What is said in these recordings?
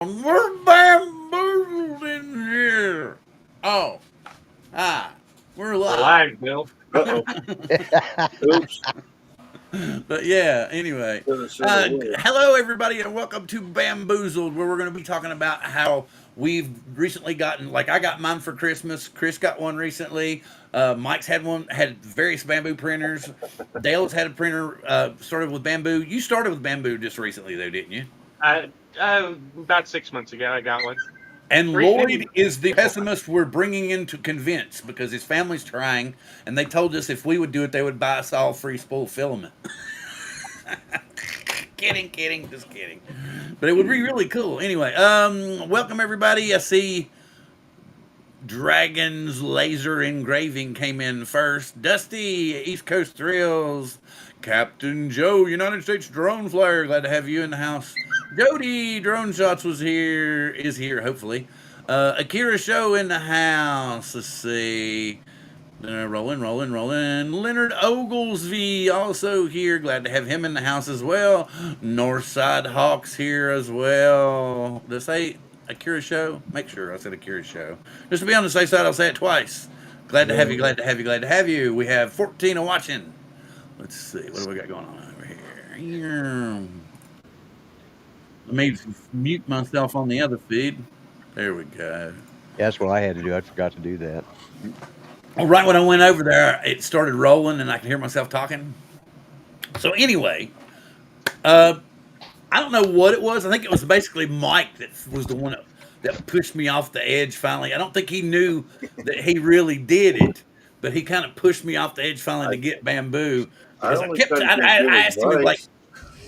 We're bamboozled in here. Oh, ah, we're We're live. live, Bill. Uh-oh. Oops. But yeah, anyway. Shoulda, shoulda, woulda. Hello, everybody, and welcome to Bamboozled, where we're going to be talking about how we've recently gotten, like, I got mine for Christmas. Chris got one recently. Mike's had one, had various bamboo printers. Dale's had a printer, started with bamboo. You started with bamboo just recently, though, didn't you? About 6 months ago, I got one. And Maybe. Lloyd is the pessimist we're bringing in to convince because his family's trying, and they told us if we would do it, they would buy us all free spool filament. Kidding, just kidding. But it would be really cool. Anyway, welcome everybody. I see Dragon's Laser Engraving came in first. Dusty, East Coast Thrills. Captain Joe, United States Drone Flyer. Glad to have you in the house. Jody, Drone Shots is here, hopefully. Akira Show in the house. Let's see. Rolling. Leonard Oglesby also here. Glad to have him in the house as well. Northside Hawks here as well. Did I say Akira Show? Make sure I said Akira Show. Just to be on the safe side, I'll say it twice. Glad to have you, glad to have you, glad to have you. We have 14 watching. Let's see. What do we got going on over here? Let me mute myself on the other feed. There we go. That's what I had to do. I forgot to do that. Well, right when I went over there, it started rolling and I could hear myself talking. So anyway, I don't know what it was. I think it was basically Mike that was the one that pushed me off the edge finally. I don't think he knew that he really did it, but he kind of pushed me off the edge finally to get bamboo. I Because only couldn't give I asked him advice.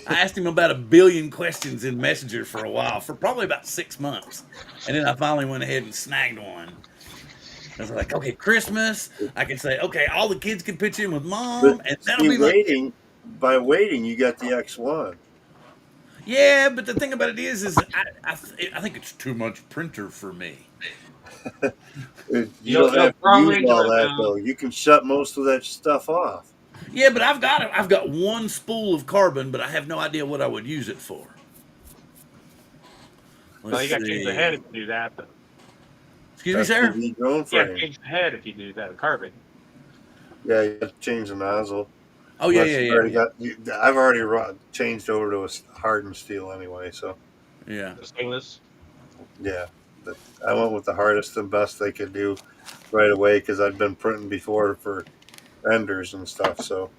I asked him about a billion questions in Messenger for a while, for probably about 6 months. And then I finally went ahead and snagged one. I was like, okay, Christmas. I can say, okay, all the kids can pitch in with mom, But and that'll see, be my. by waiting, you got the X1. Yeah, but the thing about it is I think it's too much printer for me. You You'll don't have to probably use all enjoy that, them. though. You can shut most of that stuff off. Yeah, but I've got one spool of carbon, but I have no idea what I would use it for. Well, Let's you got to change the see. head if you do that. Though. Excuse me, That's sir. the drone You have to frame. change the head if you do that. Carbon. Yeah, you have to change the nozzle. Oh yeah, Unless yeah, you've yeah, already yeah. I've already changed over to a hardened steel anyway, so Yeah. The stainless. yeah. But I went with the hardest and best they could do right away because I'd been printing before for renders and stuff, so.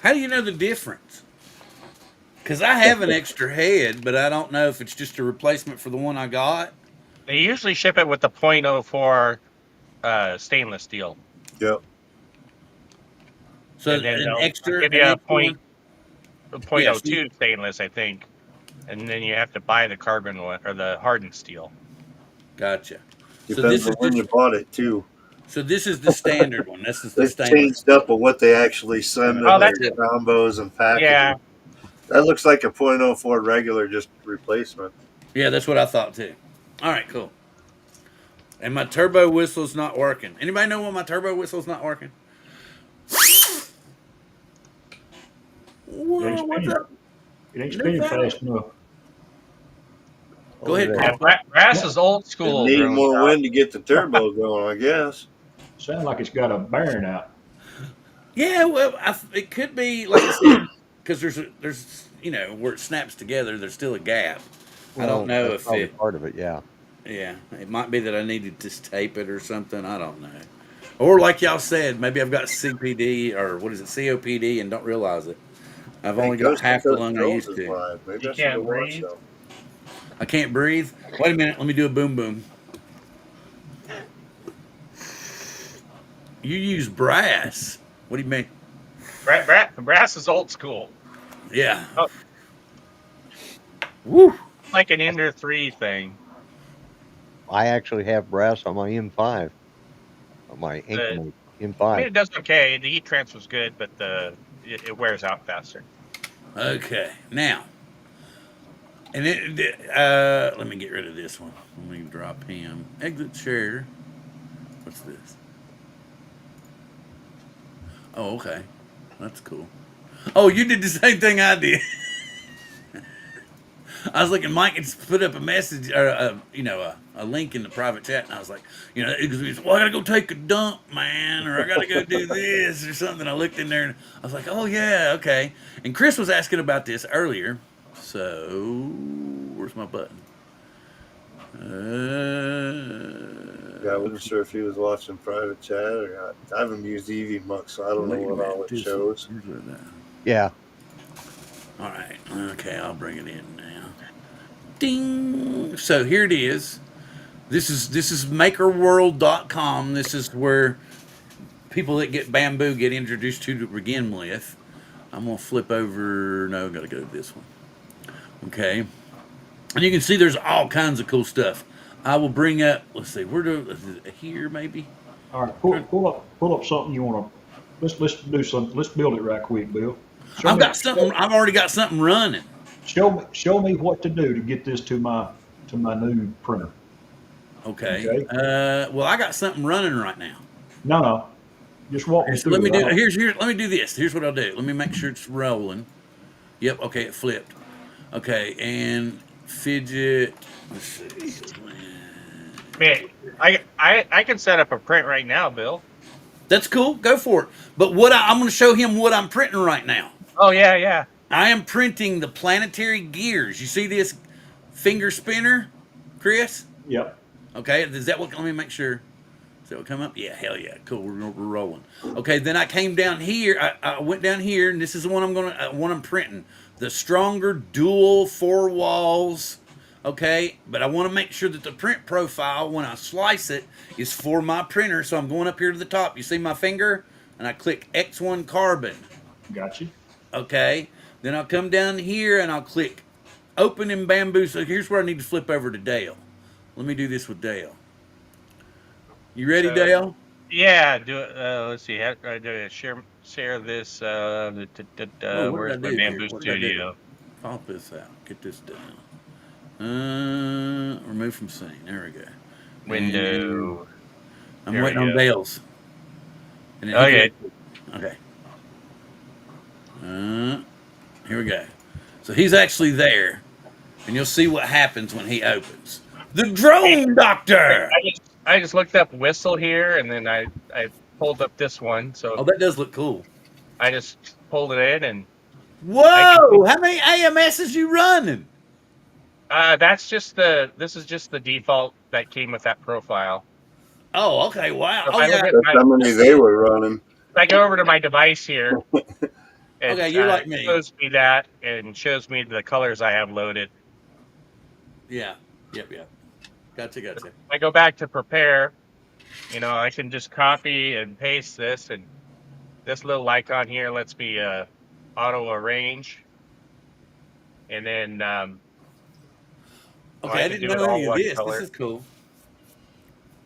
How do you know the difference? Because I have an extra head, but I don't know if it's just a replacement for the one I got. They usually ship it with the .04 stainless steel, Yep. So and then an they'll extra, give an you a extra one. Yeah, .02 stainless, I think, and then you have to buy the carbon one or the hardened steel. Gotcha. So Depends this on is when you just, bought it too. so this is the standard one. This is the They've stainless. changed up of what they actually send Oh, in that's their it. combos and packages. Yeah, That looks like a .04 regular, just replacement. Yeah, that's what I thought too. All right, cool. And my turbo whistle's not working. Anybody know why my turbo whistle's not working? It ain't Whoa, what's spinning. up? It ain't No spinning problem. fast enough. Go ahead, Over Paul. yeah. Brass is old It school. needs Drone more shop. wind to get the turbo going, I guess. Sound like it's got a bearing out. Yeah, well, it could be like I said, because there's where it snaps together. There's still a gap. I don't Well, know that's if probably it. part of it. Yeah. Yeah, it might be that I need to just tape it or something. I don't know. Or like y'all said, maybe I've got CPD or what is it, COPD, and don't realize it. I've Hey, only got Coast to half the Coast lung I Drones used is to. live. Maybe You I should can't go watch breathe. them. I can't breathe. Wait a minute. Let me do a boom boom. You use brass. What do you mean? Brass is old school. Yeah. Oh, Woo. like an Ender 3 thing. I actually have brass on my M5, on my The, Inkmate I mean, M5. it does okay. The heat transfer's good, but it wears out faster. Okay. Now, and let me get rid of this one. Let me drop him. Exit share. What's this? Oh, okay. That's cool. Oh, you did the same thing I did. I was looking, Mike had put up a message, or a link in the private chat, and I was like, it was, well, I gotta go take a dump, man, or I gotta go do this or something. I looked in there and I was like, oh yeah, okay. And Chris was asking about this earlier. So where's my button? Yeah, I wasn't sure if he was watching private chat or not. I haven't used Eevee much, so I don't know what all it shows. Yeah. All right. Okay, I'll bring it in now. Ding. So here it is. This is makerworld.com. This is where people that get bamboo get introduced to begin with. I'm gonna flip over. No, gotta go to this one. Okay. And you can see there's all kinds of cool stuff. I will bring up. Let's see. Here maybe. All right, pull up something you want to. Let's do something. Let's build it right quick, Bill. I've already got something running. Show me what to do to get this to my new printer. Okay. Okay. Well, I got something running right now. No. Just walk me So through. let me do. Let me do this. Here's what I'll do. Let me make sure it's rolling. Yep. Okay. It flipped. Okay. And fidget. Let's see. Man, I can set up a print right now, Bill. That's cool. Go for it. But I'm going to show him what I'm printing right now. Oh yeah. I am printing the planetary gears. You see this finger spinner, Chris? Yep. Okay. Is that what? Let me make sure. Does that what come up? Yeah. Hell yeah. Cool. We're rolling. Okay. Then I came down here. I went down here, and this is the one I'm printing. The stronger dual 4 walls. Okay, but I want to make sure that the print profile, when I slice it, is for my printer. So I'm going up here to the top. You see my finger? And I click X1 carbon. Got you. Okay, then I'll come down here and I'll click open in bamboo. So here's where I need to flip over to Dale. Let me do this with Dale. You ready, Dale? Yeah, do it. Let's see. How do I do it? Share this. Where's my Bamboo Studio? Pop this out. Get this down. Remove from scene. There we go. Window. I'm waiting on Dale's. Okay. Okay. Here we go. So he's actually there, and you'll see what happens when he opens. The drone doctor. I just looked up whistle here, and then I pulled up this one. So that does look cool. I just pulled it in, and whoa! How many AMSs you running? This is just the default that came with that profile. Oh, okay. Wow. So that's how many they were running. I go over to my device here. Okay, you're like me. It shows me that and shows me the colors I have loaded. Yeah. Yep. Gotcha. I go back to prepare. I can just copy and paste this, and this little icon here lets me auto arrange, and then. Okay, I didn't know any of this. Color. This is cool.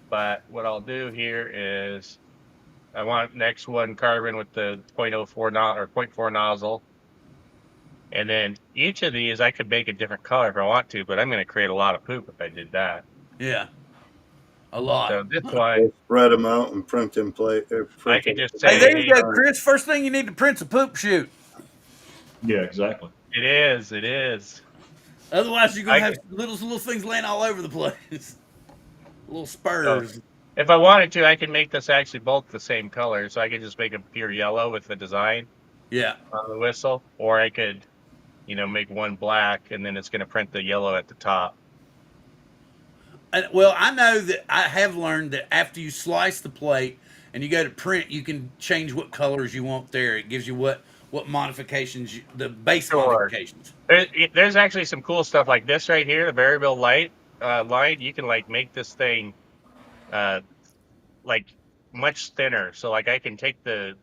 But what I'll do here is I want next one carbon with the 0.4 nozzle. And then each of these I could make a different color if I want to, but I'm going to create a lot of poop if I did that. Yeah. A lot. So this one. Spread them out and print in place. I can just say. Hey, there you go, Chris. First thing you need to print's a poop chute. Yeah, exactly. It is. Otherwise, you're gonna have little things laying all over the place. Little spurs. So, if I wanted to, I can make this actually both the same color, so I could just make a pure yellow with the design. Yeah. On the whistle, or I could, make one black, and then it's going to print the yellow at the top. Well, I know that I have learned that after you slice the plate and you go to print, you can change what colors you want there. It gives you what modifications, the base modifications. There's actually some cool stuff like this right here, the variable light line. You can make this thing much thinner. So I can take the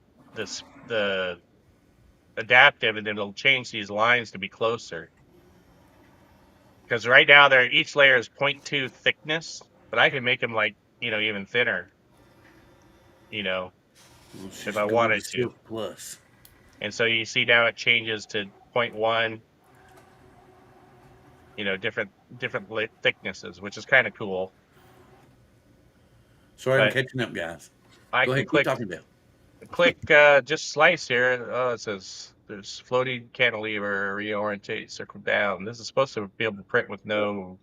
adaptive, and then it'll change these lines to be closer. Because right now each layer is 0.2 thickness, but I can make them even thinner. If I wanted to. Plus. And so you see now it changes to 0.1, different thicknesses, which is kind of cool. Sorry, I'm catching up, guys. I Go can ahead, keep talking about. click just slice here. Oh, it says There's floating cantilever, reorientate, circle down. This is supposed to be able to print with no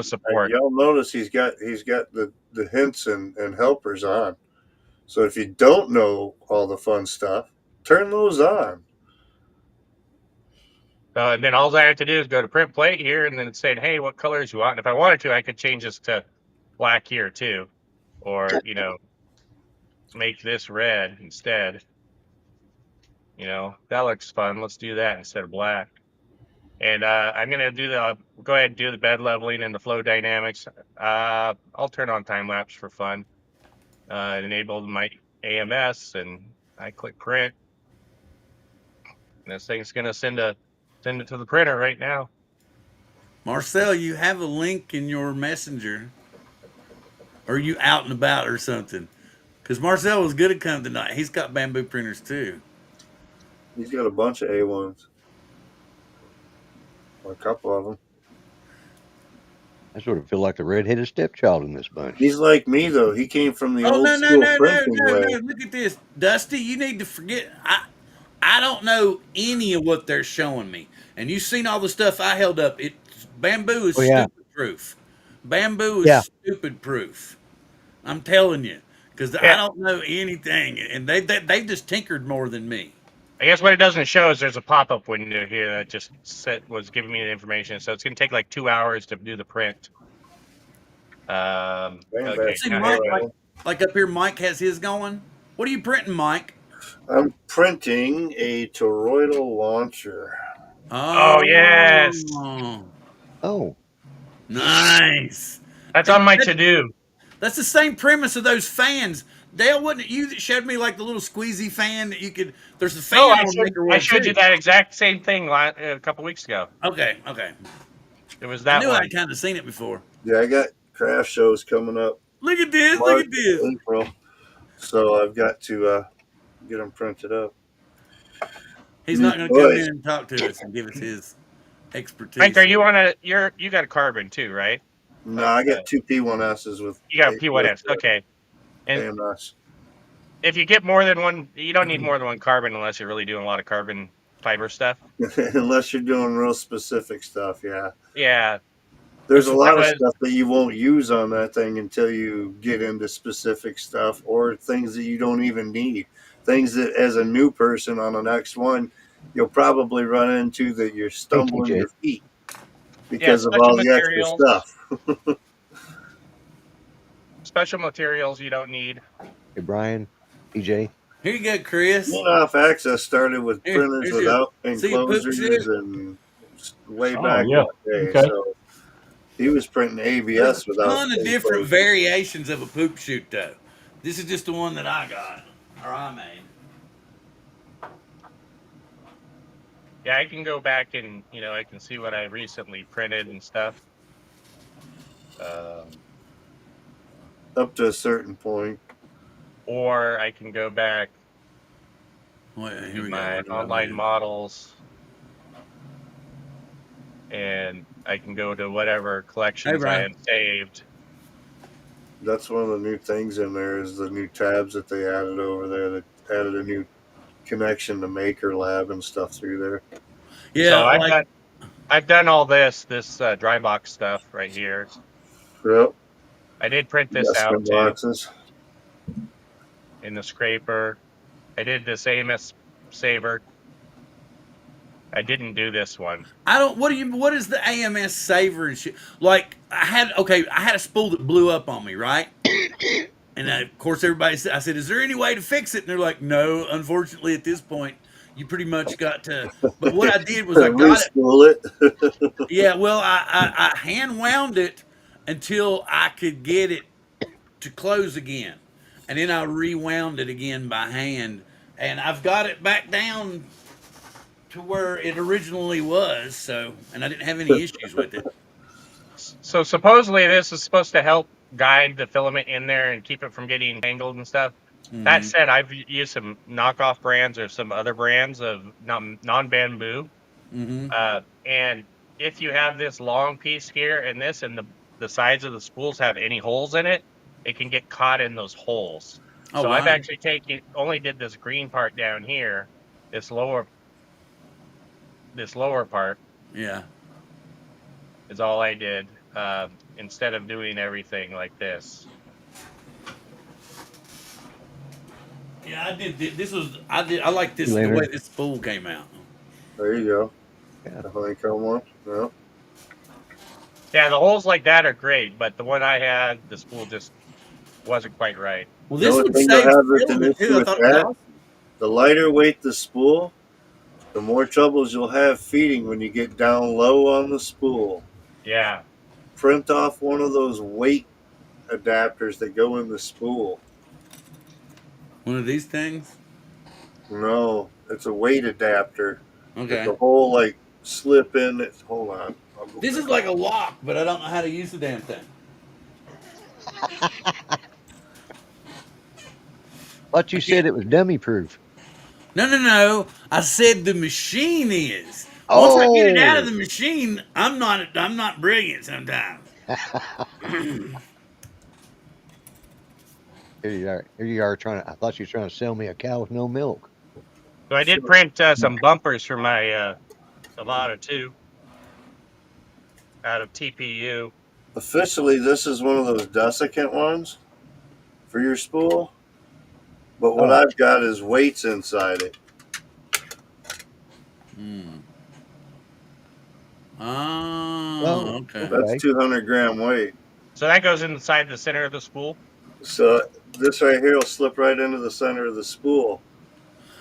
support. Y'all notice he's got the hints and helpers on. So if you don't know all the fun stuff, turn those on. And then all I have to do is go to print plate here, and then it's saying, hey, what colors you want? And if I wanted to, I could change this to black here too, or make this red instead. That looks fun. Let's do that instead of black. And I'm gonna go ahead and do the bed leveling and the flow dynamics. I'll turn on time lapse for fun. Enable my AMS, and I click print. And this thing's gonna send it to the printer right now. Marcel, you have a link in your messenger. Or are you out and about or something? Because Marcel was good at coming tonight. He's got bamboo printers too. He's got a bunch of A1s. Or a couple of them. I sort of feel like the redheaded stepchild in this bunch. He's like me, though. He came from the old no, school printing way. no. Look at this. Dusty, you need to forget. I don't know any of what they're showing me. And you've seen all the stuff I held up. Bamboo is stupid proof. Bamboo is stupid proof. I'm telling you. Because I don't know anything. And they've just tinkered more than me. I guess what it doesn't show is there's a pop-up window here that just was giving me the information. So it's going to take like 2 hours to do the print. Okay. See, Mike, like up here, Mike has his going. What are you printing, Mike? I'm printing a toroidal launcher. Oh, yes. Oh. Nice. That's on my to-do. That's the same premise of those fans. Dale, wasn't it you that showed me like the little squeezy fan that you could? There's a fan on Maker I showed you that exact same thing a couple weeks ago. Okay. It was that I knew one. I'd kind of seen it before. Yeah, I got craft shows coming up. Look at this. March, April. So I've got to get them printed up. He's not going to come in and talk to us and give us his expertise. Mike, you got a carbon too, right? No, I got two P1Ss with. You got a P1S, okay. And AMS. if you get more than one, you don't need more than one carbon unless you're really doing a lot of carbon fiber stuff. Unless you're doing real specific stuff, yeah. Yeah. There's a lot of stuff that you won't use on that thing until you get into specific stuff or things that you don't even need. Things that, as a new person on the next one, you'll probably run into that you're stumbling your feet because of all the extra stuff. Special materials you don't need. Hey, Brian, EJ. Here you go, Chris. One-off access started with printers without enclosures and way back in the day. Okay. So he was printing ABS without. There's a ton of different variations of a poop chute, though. This is just the one that I got, or I made. Yeah, I can go back and, I can see what I recently printed and stuff. Up to a certain point. Or I can go back to my online models, and I can go to whatever collections I have saved. That's one of the new things in there is the new tabs that they added over there. That added a new connection to Maker Lab and stuff through there. Yeah, so I've done all this dry box stuff right here. Yep. I did print this out too. In the scraper. I did this AMS saver. I didn't do this one. What is the AMS saver and shit? Like, I had a spool that blew up on me, right? And of course I said, is there any way to fix it? And they're like, no, unfortunately at this point, you pretty much got to, but what I did was I got it. Yeah, well, I hand wound it until I could get it to close again. And then I rewound it again by hand. And I've got it back down to where it originally was. And I didn't have any issues with it. So supposedly this is supposed to help guide the filament in there and keep it from getting tangled and stuff. Mm-hmm. That said, I've used some knockoff brands or some other brands of non-bamboo. Mm-hmm. And if you have this long piece here and the sides of the spools have any holes in it, it can get caught in those holes. Oh, so wow. I've actually only did this green part down here, this lower this lower part Yeah. is all I did, instead of doing everything like this. Yeah, I did. This was I like this the Leonard. way this spool came out. There you go. Yeah. The honeycomb one. Yeah. Yeah, the holes like that are great, but the one I had, the spool just wasn't quite right. Well, The this only would thing you'll save have with an filament issue too. I with thought it was that, awesome. the lighter weight the spool, the more troubles you'll have feeding when you get down low on the spool. Yeah. Print off one of those weight adapters that go in the spool. One of these things. No, it's a weight adapter. It's Okay. a whole like slip in it. Hold on. This is like a lock, but I don't know how to use the damn thing. But you said it was dummy proof. No. I said the machine is. Once I get it out of Oh. the machine, I'm not brilliant sometimes. Here you are. Here you are trying to. I thought you were trying to sell me a cow with no milk. So I did print some bumpers for my Savata too, out of TPU. Officially, this is one of those desiccant ones for your spool. But what Oh. I've got is weights inside it. Oh, okay. That's 200-gram weight. So that goes inside the center of the spool. So this right here will slip right into the center of the spool.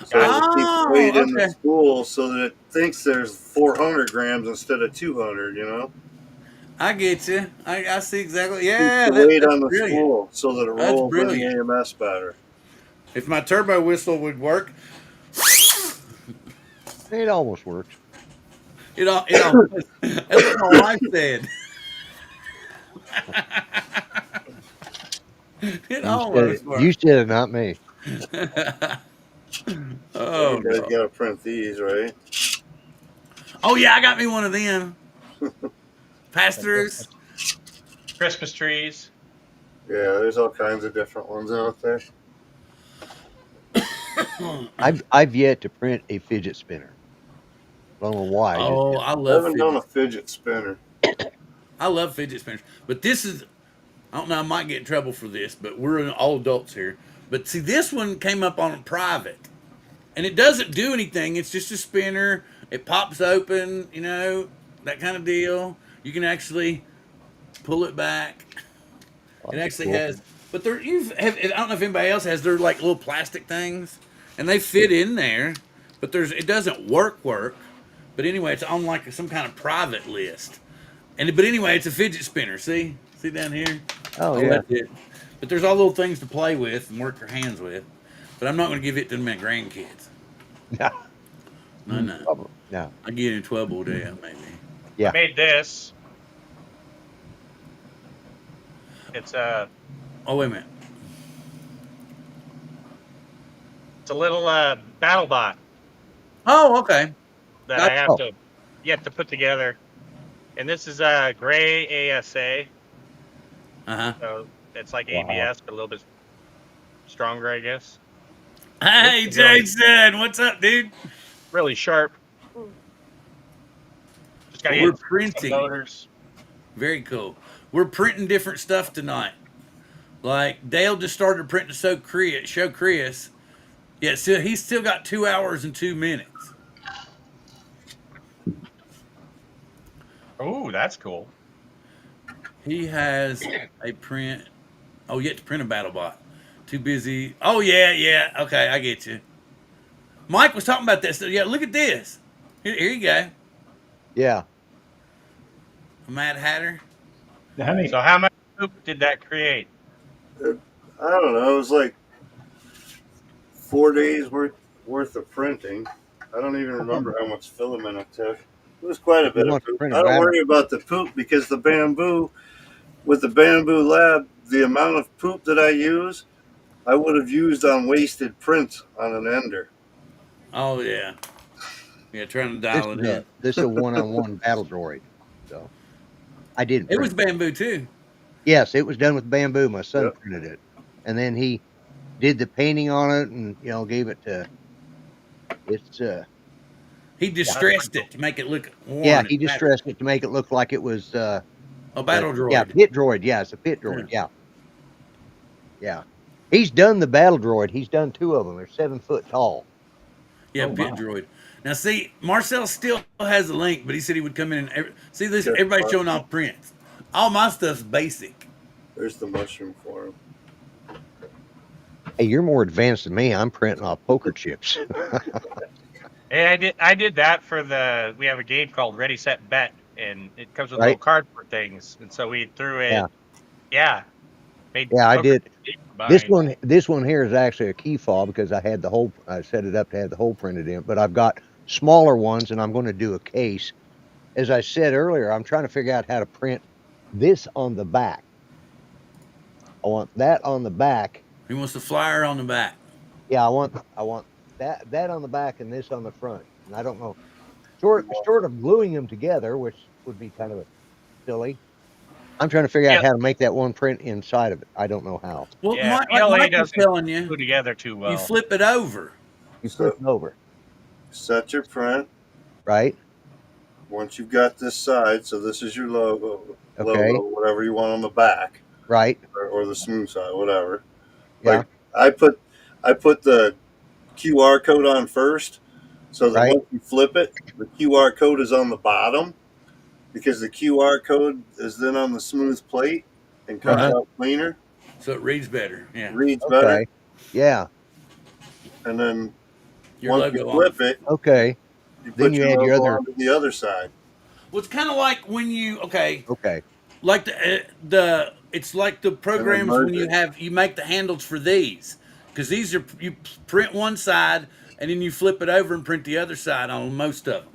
So it keeps weight in the okay. spool so that it thinks there's 400 grams instead of 200, you know? I get you. I see exactly. Yeah, Keeps the weight that's on the brilliant. spool so that it That's rolls in the brilliant. AMS better. If my turbo whistle would work, It almost works. it almost, that's what my wife said. It almost You worked. said it, not me. Oh, You guys no. got to print these, right? Oh yeah, I got me one of them. Pass-throughs. Christmas trees. Yeah, there's all kinds of different ones out there. I've yet to print a fidget spinner. I don't know why. Oh, I I love haven't done a fidget. fidget spinner. I love fidget spinners, but this is. I don't know. I might get in trouble for this, but we're all adults here. But see, this one came up on private, and it doesn't do anything. It's just a spinner. It pops open, you know, that kind of deal. You can actually pull it back. It actually has, but there I don't know if anybody else has. They're like little plastic things, and they fit in there. But it doesn't work. But anyway, it's on like some kind of private list. But anyway, it's a fidget spinner. See down here. Oh yeah. That's it. But there's all little things to play with and work your hands with. But I'm not going to give it to my grandkids. No. No. No. I get in trouble there, maybe. Yeah. I made this. It's Oh, wait a minute. it's a little battle bot Oh, okay. that I have to put together. And this is gray ASA. Uh-huh. So it's like Wow. ABS, but a little bit stronger, I guess. Hey, Jason. What's up, dude? Really sharp. Just got to We're get some printing. motors. Very cool. We're printing different stuff tonight. Like Dale just started printing Show Chris. Yeah, so he's still got 2 hours and 2 minutes. Oh, that's cool. He has a print. Oh, yet to print a BattleBot. Too busy. Oh yeah. Okay, I get you. Mike was talking about this. Yeah, look at this. Here you go. Yeah. A Mad Hatter. Now, how many? So how much poop did that create? I don't know. It was like 4 days worth of printing. I don't even remember how much filament it took. It was quite a bit of poop. I don't worry about the poop because with the Bambu Lab, the amount of poop that I use, I would have used on wasted prints on an ender. Oh yeah. Yeah, trying to dial it in. This is a one-on-one battle droid. So I didn't. It was bamboo too. Yes, it was done with bamboo. My son Yep. printed it, and then he did the painting on it, and gave it to. He distressed it to make it look worn. Yeah, he distressed it to make it look like it was a battle droid. Yeah, pit droid. Yeah, it's a pit droid. Yeah. He's done the battle droid. He's done 2 of them. They're 7 foot tall. Yeah, pit droid. Now, see, Marcel still has a link, but he said he would come in and see this. Everybody's showing off prints. All my stuff's basic. There's the mushroom for him. Hey, you're more advanced than me. I'm printing off poker chips. Hey, I did that for we have a game called Ready Set Bet, and it comes with little cardboard things, and so we threw it. Yeah. I did. This one here is actually a key fob because I set it up to have the hole printed in, but I've got smaller ones and I'm going to do a case. As I said earlier, I'm trying to figure out how to print this on the back. I want that on the back. He wants the flyer on the back. Yeah, I want that on the back and this on the front. And I don't know, short of gluing them together, which would be kind of silly. I'm trying to figure out how to make that one print inside of it. I don't know how. Well, Mike was telling you, glue together too well. You flip it over. You flip it over. Set your print. Right. Once you've got this side, so this is your logo, whatever you want on the back. Right. Or the smooth side, whatever. Yeah. Like I put the QR code on first, so that once you flip it, the QR code is on the bottom, because the QR code is then on the smooth plate and comes out cleaner. So it reads better. Yeah. Reads better. Yeah. And then your once you flip it, you then put you your add logo your other onto the other side. Well, it's kind of like when you like it's like the programs when you make the handles for these, because these are you print one side and then you flip it over and print the other side on most of them.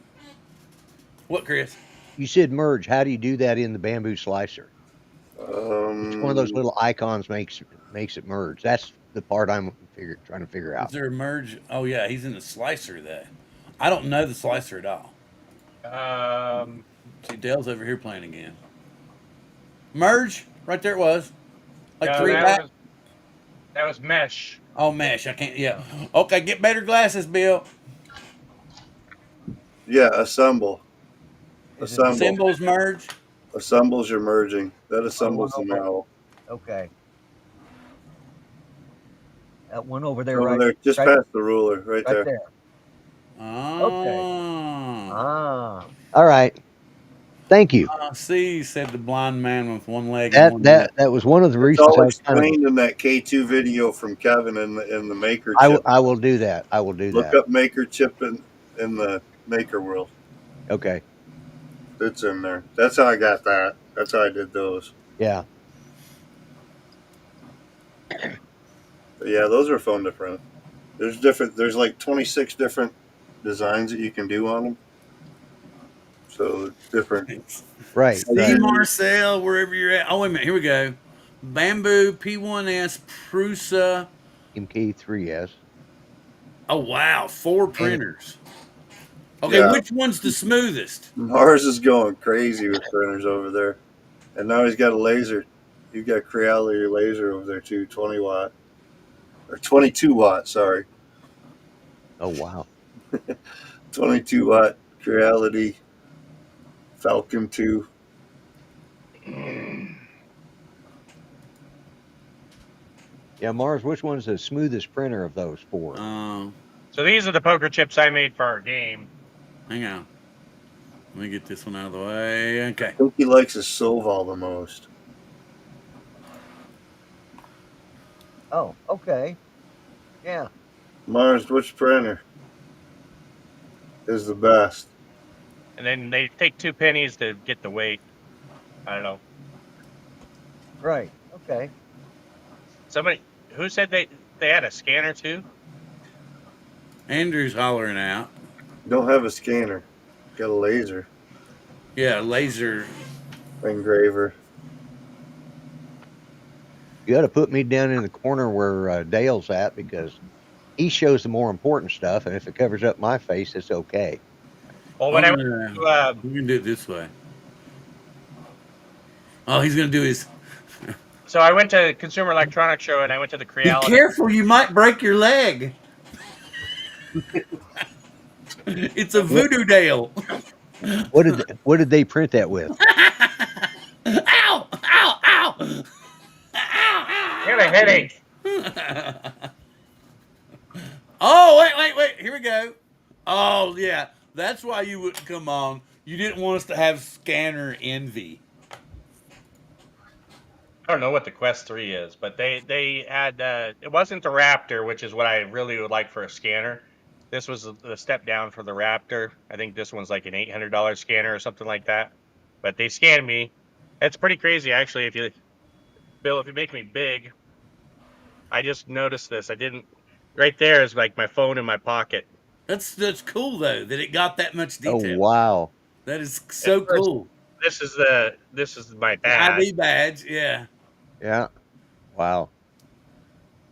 What, Chris? You said merge. How do you do that in the bamboo slicer? It's one of those little icons makes it merge. That's the part I'm trying to figure out. Is there a merge? Oh yeah, he's in the slicer there. I don't know the slicer at all. See, Dale's over here playing again. Merge, right there it was. Like three back. That was mesh. Oh, mesh. I can't. Yeah. Okay, get better glasses, Bill. Yeah, assemble. Symbols merge. Assembles you're merging. That assembles the model. Okay. That one over there, over there, just past the ruler, right there. Okay. All right. Thank you. See, said the blind man with one leg. That was one of the reasons. It's all explained in that K2 video from Kevin in the maker chip. I will do that. Look up maker chip in the maker world. Okay. It's in there. That's how I got that. That's how I did those. Yeah. But yeah, those are fun to print. There's like 26 different designs that you can do on them. So different. Right. See, Marcel, wherever you're at. Oh, wait a minute. Here we go. Bamboo P1S Prusa MK3S. Oh, wow. 4 printers. Okay, which one's the smoothest? Mars is going crazy with printers over there. And now he's got a laser. You've got Creality laser over there too, 20 watt. Or 22 watt, sorry. Oh, wow. 22 watt Creality Falcon 2. Yeah, Mars, which one's the smoothest printer of those 4? So these are the poker chips I made for our game. Hang on. Let me get this one out of the way. Okay. I think he likes his Soval the most. Oh, okay. Yeah. Mars, which printer is the best? And then they take 2 pennies to get the weight. I don't know. Right. Okay. Somebody who said they had a scanner too? Andrew's hollering out. Don't have a scanner. Got a laser. Yeah, laser engraver. You got to put me down in the corner where Dale's at, because he shows the more important stuff, and if it covers up my face, it's okay. Well, when we can do it this way. Oh, he's gonna do his. So I went to Consumer Electronics Show and I went to the Creality. Be careful, you might break your leg. It's a voodoo Dale. What did they print that with? Ow! Ow! Ow! Ow! I got a headache. Oh, wait. Here we go. Oh, yeah. That's why you wouldn't come on. You didn't want us to have scanner envy. I don't know what the Quest 3 is, but they had it wasn't the Raptor, which is what I really would like for a scanner. This was the step down for the Raptor. I think this one's like an $800 scanner or something like that. But they scanned me. It's pretty crazy, actually. Bill, if you make me big, I just noticed this. I didn't. Right there is like my phone in my pocket. That's cool though that it got that much Oh detail. wow! That is At so first, cool. this is my badge. ID badge, yeah. Yeah, wow.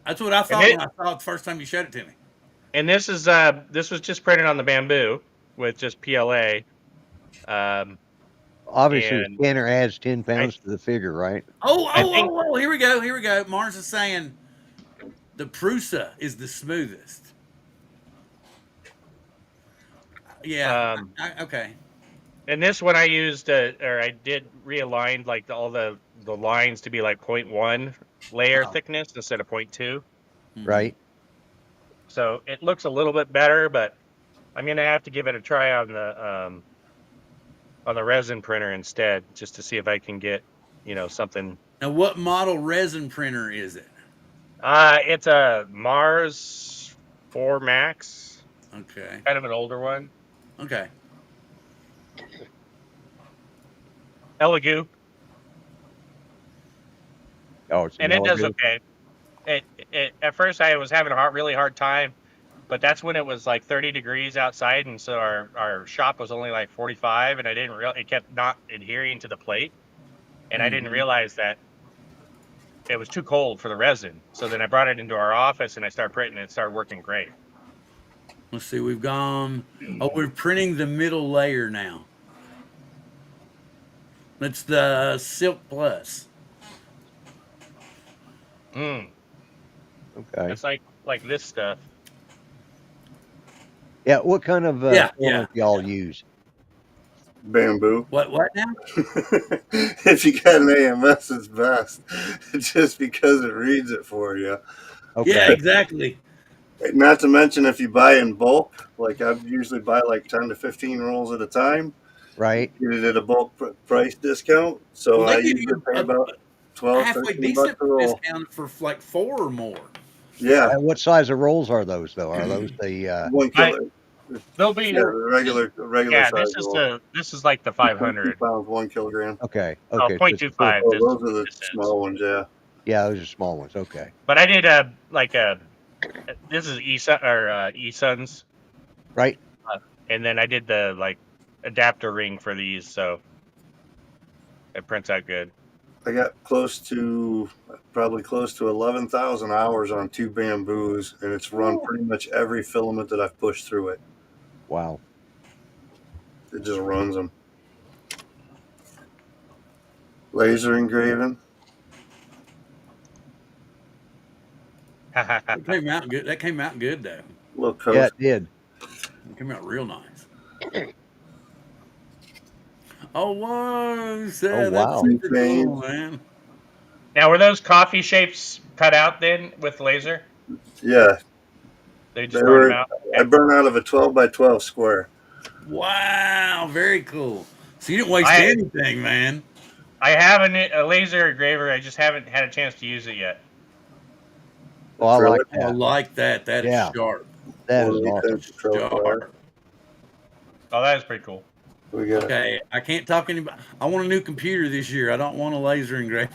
That's what I thought when I saw it the first time you showed it to me. And this was just printed on the bamboo with just PLA. Obviously, the And scanner adds 10 pounds to the figure, right? Oh, here we go. Mars is saying the Prusa is the smoothest. Yeah. Okay. And this one I used, or I did realign like all the lines to be like 0.1 layer thickness instead of 0.2. Right. So it looks a little bit better, but I'm gonna have to give it a try on the resin printer instead, just to see if I can get something. Now, what model resin printer is it? It's a Mars 4 Max. Okay. Kind of an older one. Okay. Elegoo. Oh, it's And it does okay. At first I was having a really hard time, but that's when it was like 30 degrees outside, and so our shop was only like 45, and I didn't it kept not adhering to the plate, and I didn't realize that it was too cold for the resin. So then I brought it into our office and I started printing, and it started working great. Let's see, we've gone. Oh, we're printing the middle layer now. That's the Silk Plus. Okay. It's like this stuff. Yeah. What kind of filament y'all use? Bamboo. What now? If you got an AMS, it's best. Just because it reads it for you. Okay. Yeah, exactly. Not to mention, if you buy in bulk, like I usually buy like 10 to 15 rolls at a time. Right. Get it at a bulk price discount. So I usually pay about 12, halfway 13 decent bucks a roll. discount for like 4 or more. Yeah. And what size of rolls are those though? Are those the 1 kilo? They'll be regular yeah, size roll. this is like the 500 pounds, 1 kilogram. Okay. Oh, 0.25. Oh, those are the small ones, yeah. Yeah, those are small ones. Okay. But I did this is eSun's, right? And then I did the adapter ring for these, so it prints out good. I got probably close to 11,000 hours on 2 bamboos, and it's run pretty much every filament that I've pushed through it. Wow. It just runs them. Laser engraving. That came out good. That came out good though. Little coast. Yeah, it did. It came out real nice. Oh, whoa! That's super cool, man. Now, were those coffee shapes cut out then with laser? Yeah. They just burned them out? I burned out of a 12 by 12 square. Wow, very cool. So you didn't waste anything, man. I have a laser engraver. I just haven't had a chance to use it yet. Oh, I like that. I like that. That is sharp. That is awesome. Sharp. Oh, that is pretty cool. Okay, I can't talk anybody. I want a new computer this year. I don't want a laser engraver.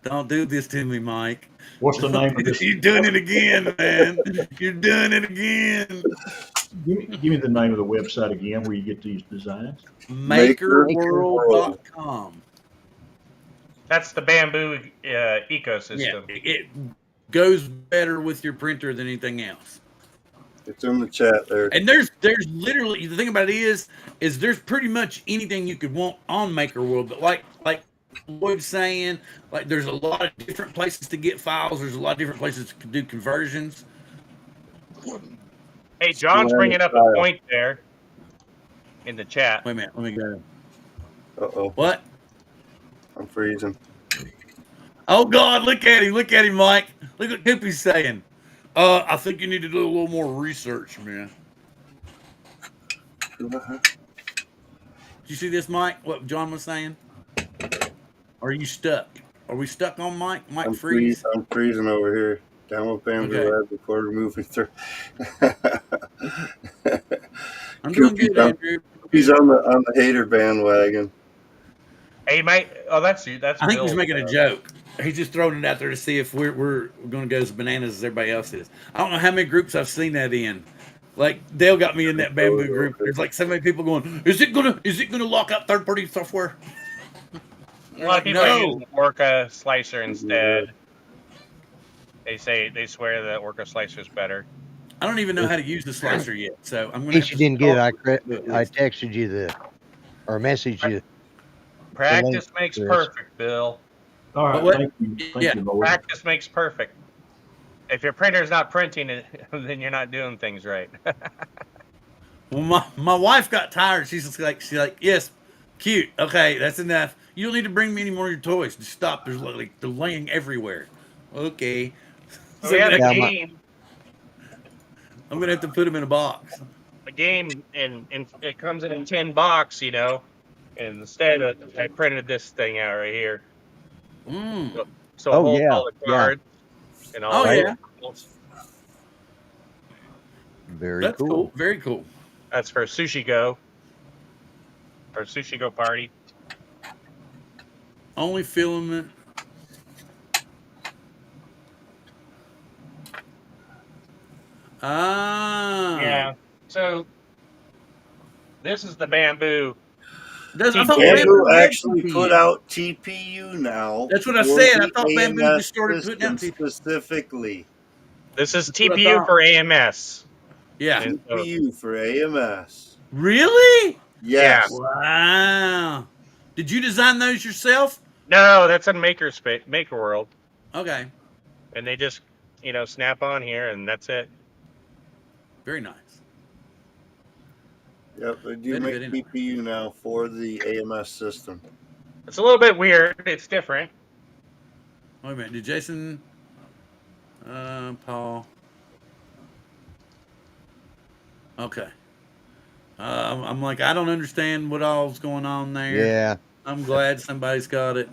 Don't do this to me, Mike. What's the name of this? You're doing it again, man. You're doing it again. Give me the name of the website again where you get these designs. Makerworld.com. That's the bamboo ecosystem. Yeah, it goes better with your printer than anything else. It's in the chat there. And there's literally, the thing about it is there's pretty much anything you could want on MakerWorld, but like Lloyd's saying, like there's a lot of different places to get files. There's a lot of different places to do conversions. Hey, John's bringing up a point there in the chat. Wait a minute. Let me go. Uh-oh. What? I'm freezing. Oh, God. Look at him. Look at him, Mike. Look what Coopy's saying. I think you need to do a little more research, man. Did you see this, Mike? What John was saying? Are you stuck? Are we stuck on Mike? Mike freeze? I'm freezing over here. Down with Bamboo Labs before moving through. I'm doing good, Andrew. He's on the hater bandwagon. Hey, Mike. Oh, that's you. That's I think Bill. he's making a joke. He's just throwing it out there to see if we're going to go as bananas as everybody else is. I don't know how many groups I've seen that in. Like Dale got me in that bamboo group. There's like so many people going, is it gonna lock out third party software? A lot of people are using Orca Slicer instead. They swear that Orca Slicer is better. I don't even know how to use the slicer yet, so I'm gonna. In case you didn't get it, I texted you or messaged you. Practice makes perfect, Bill. All right, thank you, Lord. Practice makes perfect. If your printer's not printing it, then you're not doing things right. Well, my wife got tired. She's like, yes, cute. Okay, that's enough. You don't need to bring me any more of your toys. Just stop. They're laying everywhere. Okay. So we have a game. I'm gonna have to put them in a box. A game, and it comes in a 10 box, you know. And instead, I printed this thing out right here. So a whole color card and all that. Very cool. Very cool. That's for Sushi Go. Or Sushi Go party. Only filament. Yeah. So this is the bamboo. Bamboo actually put out TPU now. That's what I said. I thought Bamboo just started putting out specifically. This is TPU for AMS. Yeah. TPU for AMS. Really? Yes. Yeah. Wow. Did you design those yourself? No, that's in Maker World. Okay. And they just, snap on here, and that's it. Very nice. Yep, they do make TPU now for the AMS system. It's a little bit weird. It's different. Wait a minute. Did Jason, Paul? Okay. I'm like, I don't understand what all's going on there. Yeah. I'm glad somebody's got it.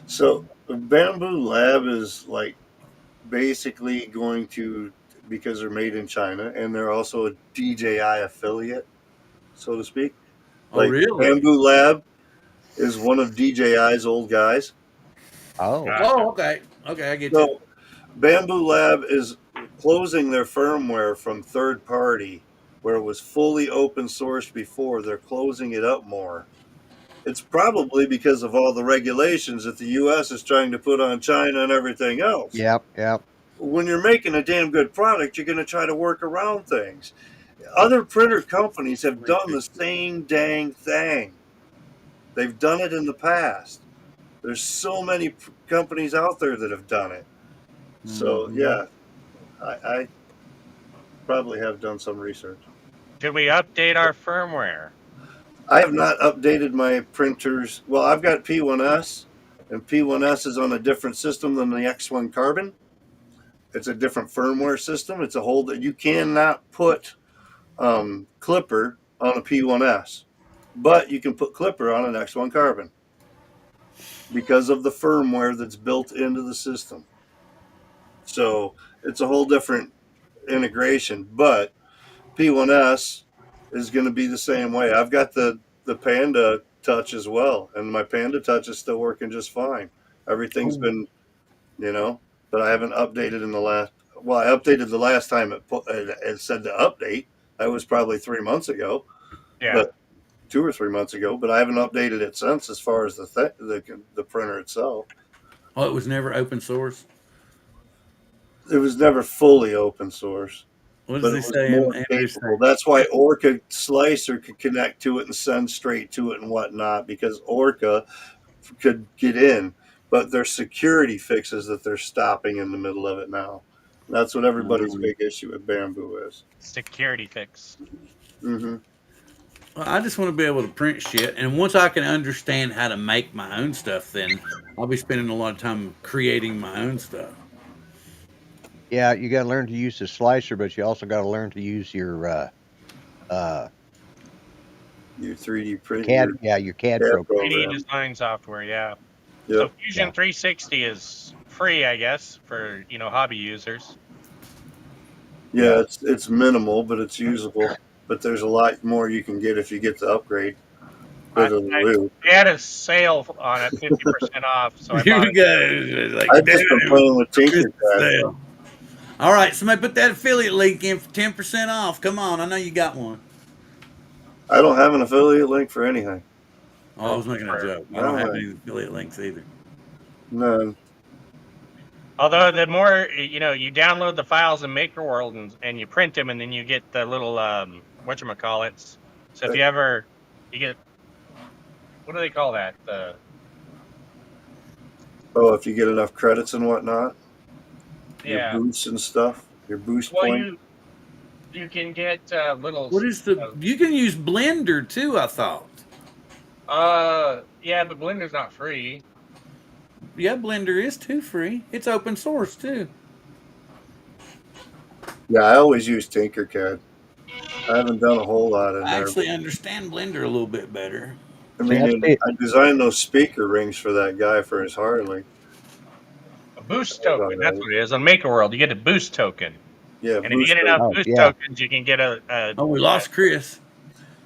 So Bamboo Lab is like basically going to, because they're made in China and they're also a DJI affiliate, so to speak. Oh, really? Bamboo Lab is one of DJI's old guys. Oh. Oh, okay. Okay, I get you. So Bamboo Lab is closing their firmware from third party, where it was fully open source before. They're closing it up more. It's probably because of all the regulations that the U.S. is trying to put on China and everything else. Yep. When you're making a damn good product, you're going to try to work around things. Other printer companies have done the same dang thing. They've done it in the past. There's so many companies out there that have done it. So, yeah, I probably have done some research. Should we update our firmware? I have not updated my printers. Well, I've got P1S, and P1S is on a different system than the X1 Carbon. It's a different firmware system. It's a whole that you cannot put Clipper on a P1S, but you can put Clipper on an X1 Carbon because of the firmware that's built into the system. So it's a whole different integration, but P1S is going to be the same way. I've got the Panda Touch as well, and my Panda Touch is still working just fine. Everything's been, but I haven't updated in the last. Well, I updated the last time it said to update. That was probably 3 months ago. Yeah. But 2 or 3 months ago. But I haven't updated it since, as far as the printer itself. Oh, it was never open source? It was never fully open source. What does he say? That's why Orca Slicer could connect to it and send straight to it and whatnot, because Orca could get in. But there's security fixes that they're stopping in the middle of it now. That's what everybody's big issue with bamboo is. Security fix. Mm-hmm. Well, I just want to be able to print shit, and once I can understand how to make my own stuff, then I'll be spending a lot of time creating my own stuff. Yeah, you got to learn to use the slicer, but you also got to learn to use your Your 3D print, CAD. your Yeah, your CAD CAD program. 3D program. design software, yeah. So Yep. Fusion Yeah. 360 is free, I guess, for hobby users. Yeah, it's minimal, but it's usable. But there's a lot more you can get if you get the upgrade for the loop. They had a sale on it, 50% off. So I Here bought we it. go. Like, I've just been playing with Christmas Tinkercad. sale. All right, somebody put that affiliate link in for 10% off. Come on, I know you got one. I don't have an affiliate link for anything. Oh, I was making a joke. I don't have any affiliate links either. None. Although the more you download the files in MakerWorld and you print them, and then you get the little whatchamacallits. So if you get, what do they call that? Oh, if you get enough credits and whatnot, your Yeah. boosts and stuff, your boost Well, point. you can get little. What is you can use Blender too, I thought. Yeah, but Blender's not free. Yeah, Blender is too free. It's open source too. Yeah, I always use Tinkercad. I haven't done a whole lot in I there. actually understand Blender a little bit better. I mean, I designed those speaker rings for that guy for his Harley. A boost token. That's what it is. On MakerWorld, you get a boost token. Yeah, and if you get enough boost tokens, you can get Oh, we lost Chris.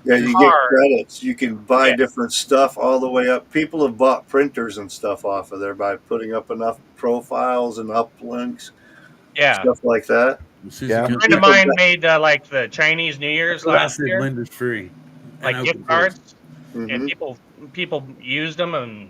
Yeah, you get credits. You can buy different stuff all the way up. People have bought printers and stuff off of there by putting up enough profiles and uplinks. Yeah. Stuff like that. Yeah. A friend of mine made like the Chinese New Year's last year. Blender's free. Like gift cards. And people used them and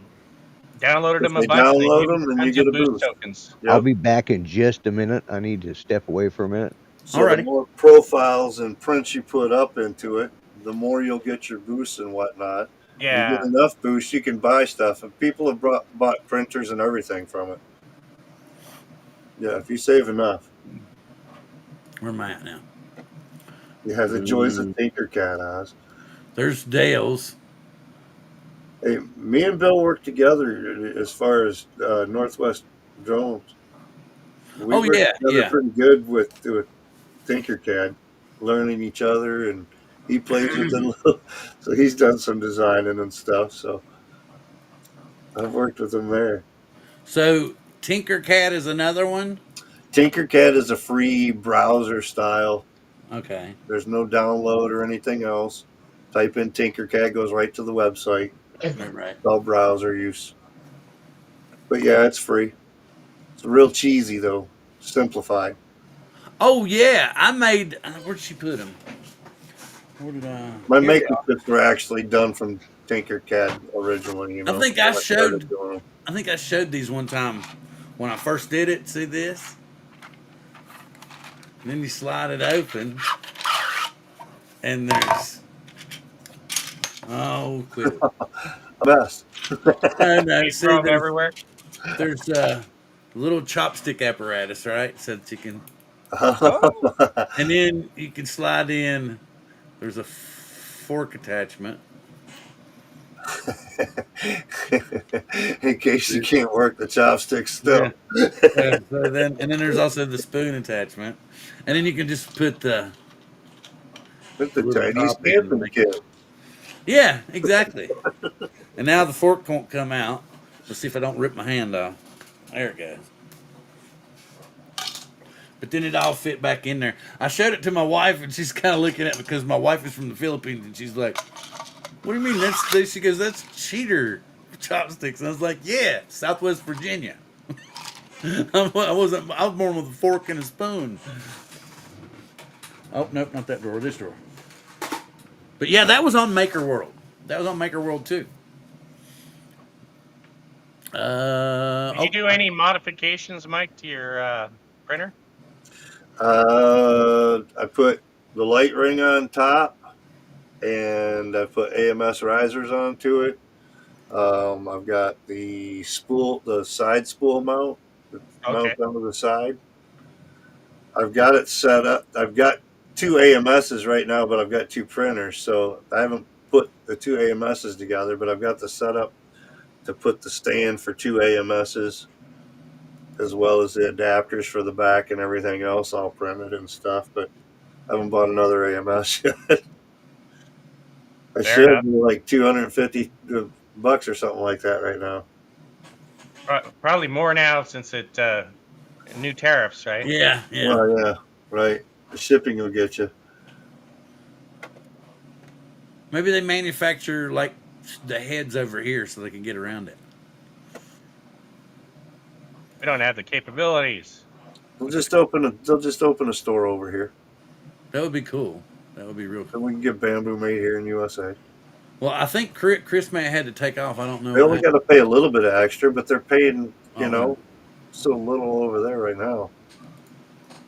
downloaded them a bunch. Download them, then you get a boost. Tokens. Yep. I'll be back in just a minute. I need to step away for a minute. So the more profiles and prints you put up into it, the more you'll get your boosts and whatnot. Yeah. You get enough boosts, you can buy stuff. And people have bought printers and everything from it. Yeah, if you save enough. Where am I at now? You have the joys of Tinkercad, Oz. There's Dale's. Hey, me and Bill work together as far as Northwest Drones. We work together pretty good with Tinkercad, learning each other, and he plays with it a little. So he's done some designing and stuff. So I've worked with him there. So Tinkercad is another one? Tinkercad is a free browser style. Okay. There's no download or anything else. Type in Tinkercad, goes right to the website. Right. It's all browser use. But yeah, it's free. It's real cheesy though. Simplified. Oh yeah, I made. Where'd she put them? Where did I? My maker kits were actually done from Tinkercad originally. I think I showed. I think I showed these one time when I first did it. See this? And then you slide it open, and there's. Oh, quit it. Best. No, see, there's, everywhere. There's a little chopstick apparatus, right? So that you can. And then you can slide in. There's a fork attachment. In case you can't work the chopsticks still. Yeah. So then there's also the spoon attachment, and then you can just put the Chinese stamping kit. Yeah, exactly. And now the fork won't come out. Let's see if I don't rip my hand off. There it goes. But then it all fit back in there. I showed it to my wife, and she's kind of looking at me because my wife is from the Philippines, and she's like, "What do you mean?" She goes, "That's cheater chopsticks." And I was like, "Yeah, Southwest Virginia." I was born with a fork and a spoon. Oh nope, not that drawer. This drawer. But yeah, that was on MakerWorld. That was on MakerWorld too. Did you do any modifications, Mike, to your printer? I put the light ring on top, and I put AMS risers onto it. I've got the side spool mount that mounts onto the side. I've got it set up. I've got 2 AMSs right now, but I've got 2 printers, so I haven't put the 2 AMSs together, but I've got the setup to put the stand for 2 AMSs as well as the adapters for the back and everything else all printed and stuff, but I haven't bought another AMS yet. I Fair should enough. be like $250 or something like that right now. Probably more now since it new tariffs, right? Yeah, yeah. Well, yeah, right. The shipping will get you. Maybe they manufacture like the heads over here so they can get around it. We don't have the capabilities. They'll just open a store over here. That would be cool. That would be real And cool. we can get bamboo made here in USA. Well, I think Chris may have had to take off. I don't know. They only got to pay a little bit of extra, but they're paying, Oh, so little over there right now.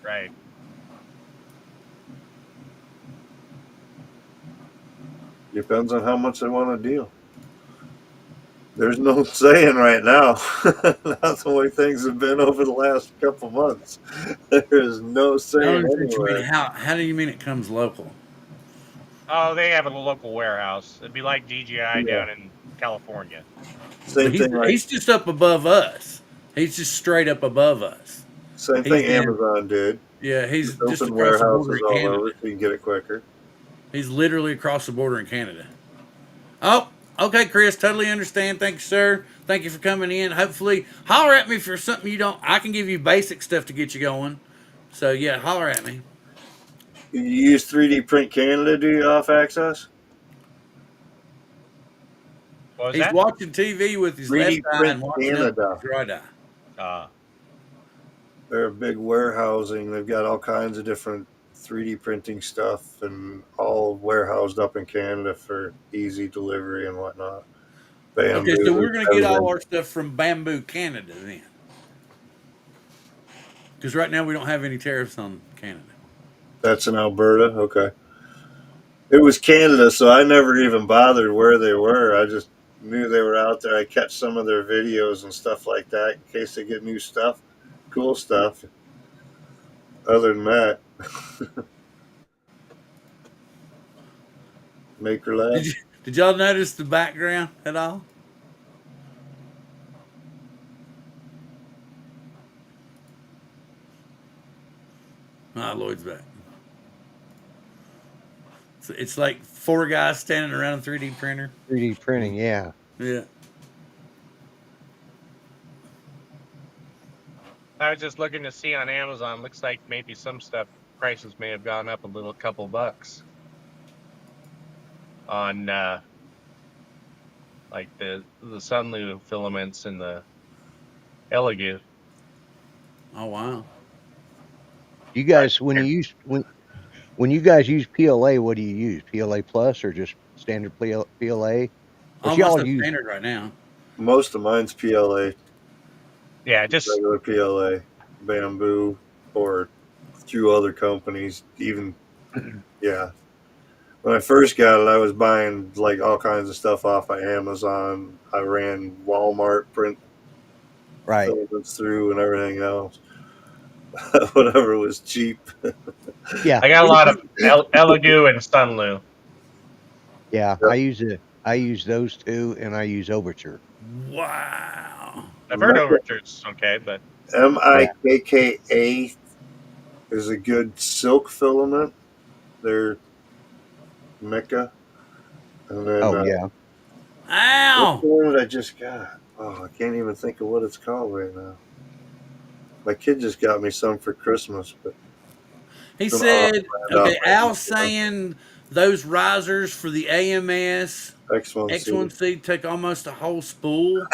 Right. Depends on how much they want to deal. There's no saying right now. That's the way things have been over the last couple months. There is no saying anywhere. How do you mean it comes local? Oh, they have a local warehouse. It'd be like DGI Yeah. down in California. Same thing. He's just up above us. He's just straight up above us. Same thing Amazon did. Yeah, he's just Open across the border warehouses in all Canada. over, so you can get it quicker. He's literally across the border in Canada. Oh, okay, Chris. Totally understand. Thank you, sir. Thank you for coming in. Hopefully, holler at me for something you don't. I can give you basic stuff to get you going. So yeah, holler at me. You use 3D Print Canada, do you, off access? What was He's that? watching TV with his 3D left eye Print and watching Canada. up with his right eye. They're a big warehousing. They've got all kinds of different 3D printing stuff and all warehoused up in Canada for easy delivery and whatnot. Bamboo, Okay, so we're going to get all everything. our stuff from Bamboo Canada then. Because right now we don't have any tariffs on Canada. That's in Alberta? Okay. It was Canada, so I never even bothered where they were. I just knew they were out there. I catch some of their videos and stuff like that in case they get new stuff, cool stuff. Other than that, Maker Lab. Did y'all notice the background at all? Ah, Lloyd's back. It's like 4 guys standing around a 3D printer. 3D printing, yeah. Yeah. I was just looking to see on Amazon. Looks like maybe some stuff prices may have gone up a couple bucks on like the Sunlu filaments and the Elegoo. Oh wow. You guys, when you guys use PLA, what do you use? PLA Plus or just standard PLA? Almost standard right now. Most of mine's PLA. Yeah, just regular PLA, Bamboo, or through other companies. Even, yeah. When I first got it, I was buying like all kinds of stuff off of Amazon. I ran Walmart print filaments through and everything else. Whatever was cheap. Yeah, I got a lot of Elegoo and Sunlu. Yeah, I use those two, and I use Overture. Wow. I've heard Overture's okay, but MIKKA is a good silk filament. They're Mecca. And then, Ow! What's the one that I just got? Oh, I can't even think of what it's called right now. My kid just got me some for Christmas, but he said, okay, Al's saying those risers for the AMS X1C take almost a whole spool,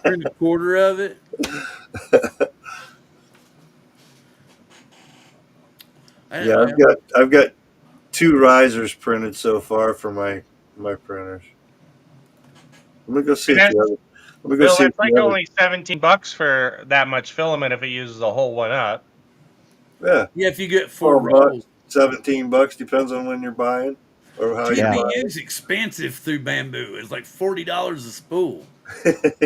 print a quarter of it. Yeah, I've got 2 risers printed so far for my printers. Let me go see if the other. Let me go see. It's like only $17 for that much filament if it uses a whole one up. Yeah. Yeah, if you get 4 rolls. $17 depends on when you're buying or how you buy. TPU is expensive through Bamboo. It's like $40 a spool.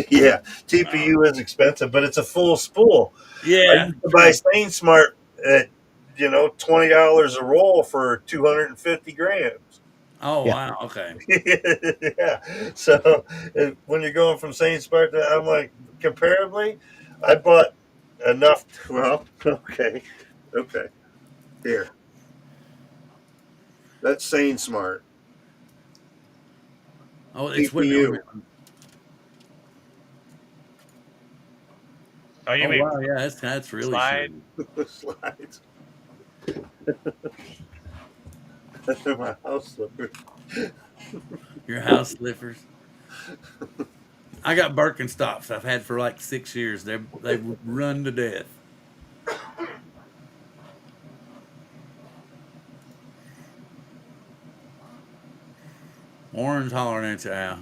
Yeah, TPU is expensive, but it's a full spool. Yeah. I used to buy Stain Smart at $20 a roll for 250 grams. Oh, Yeah. wow. Okay. Yeah. So when you're going from Saint Smart to, I'm like, comparably, I bought enough. Well, okay. Here, that's Saint Smart Oh, it's TPU. Oh, you Oh, mean wow. Yeah, that's really slide? sweet. Slides. They're my house slippers. Your house slippers. I got Birkenstocks I've had for like 6 years. They've run to death. Warren's hollering at you, Al.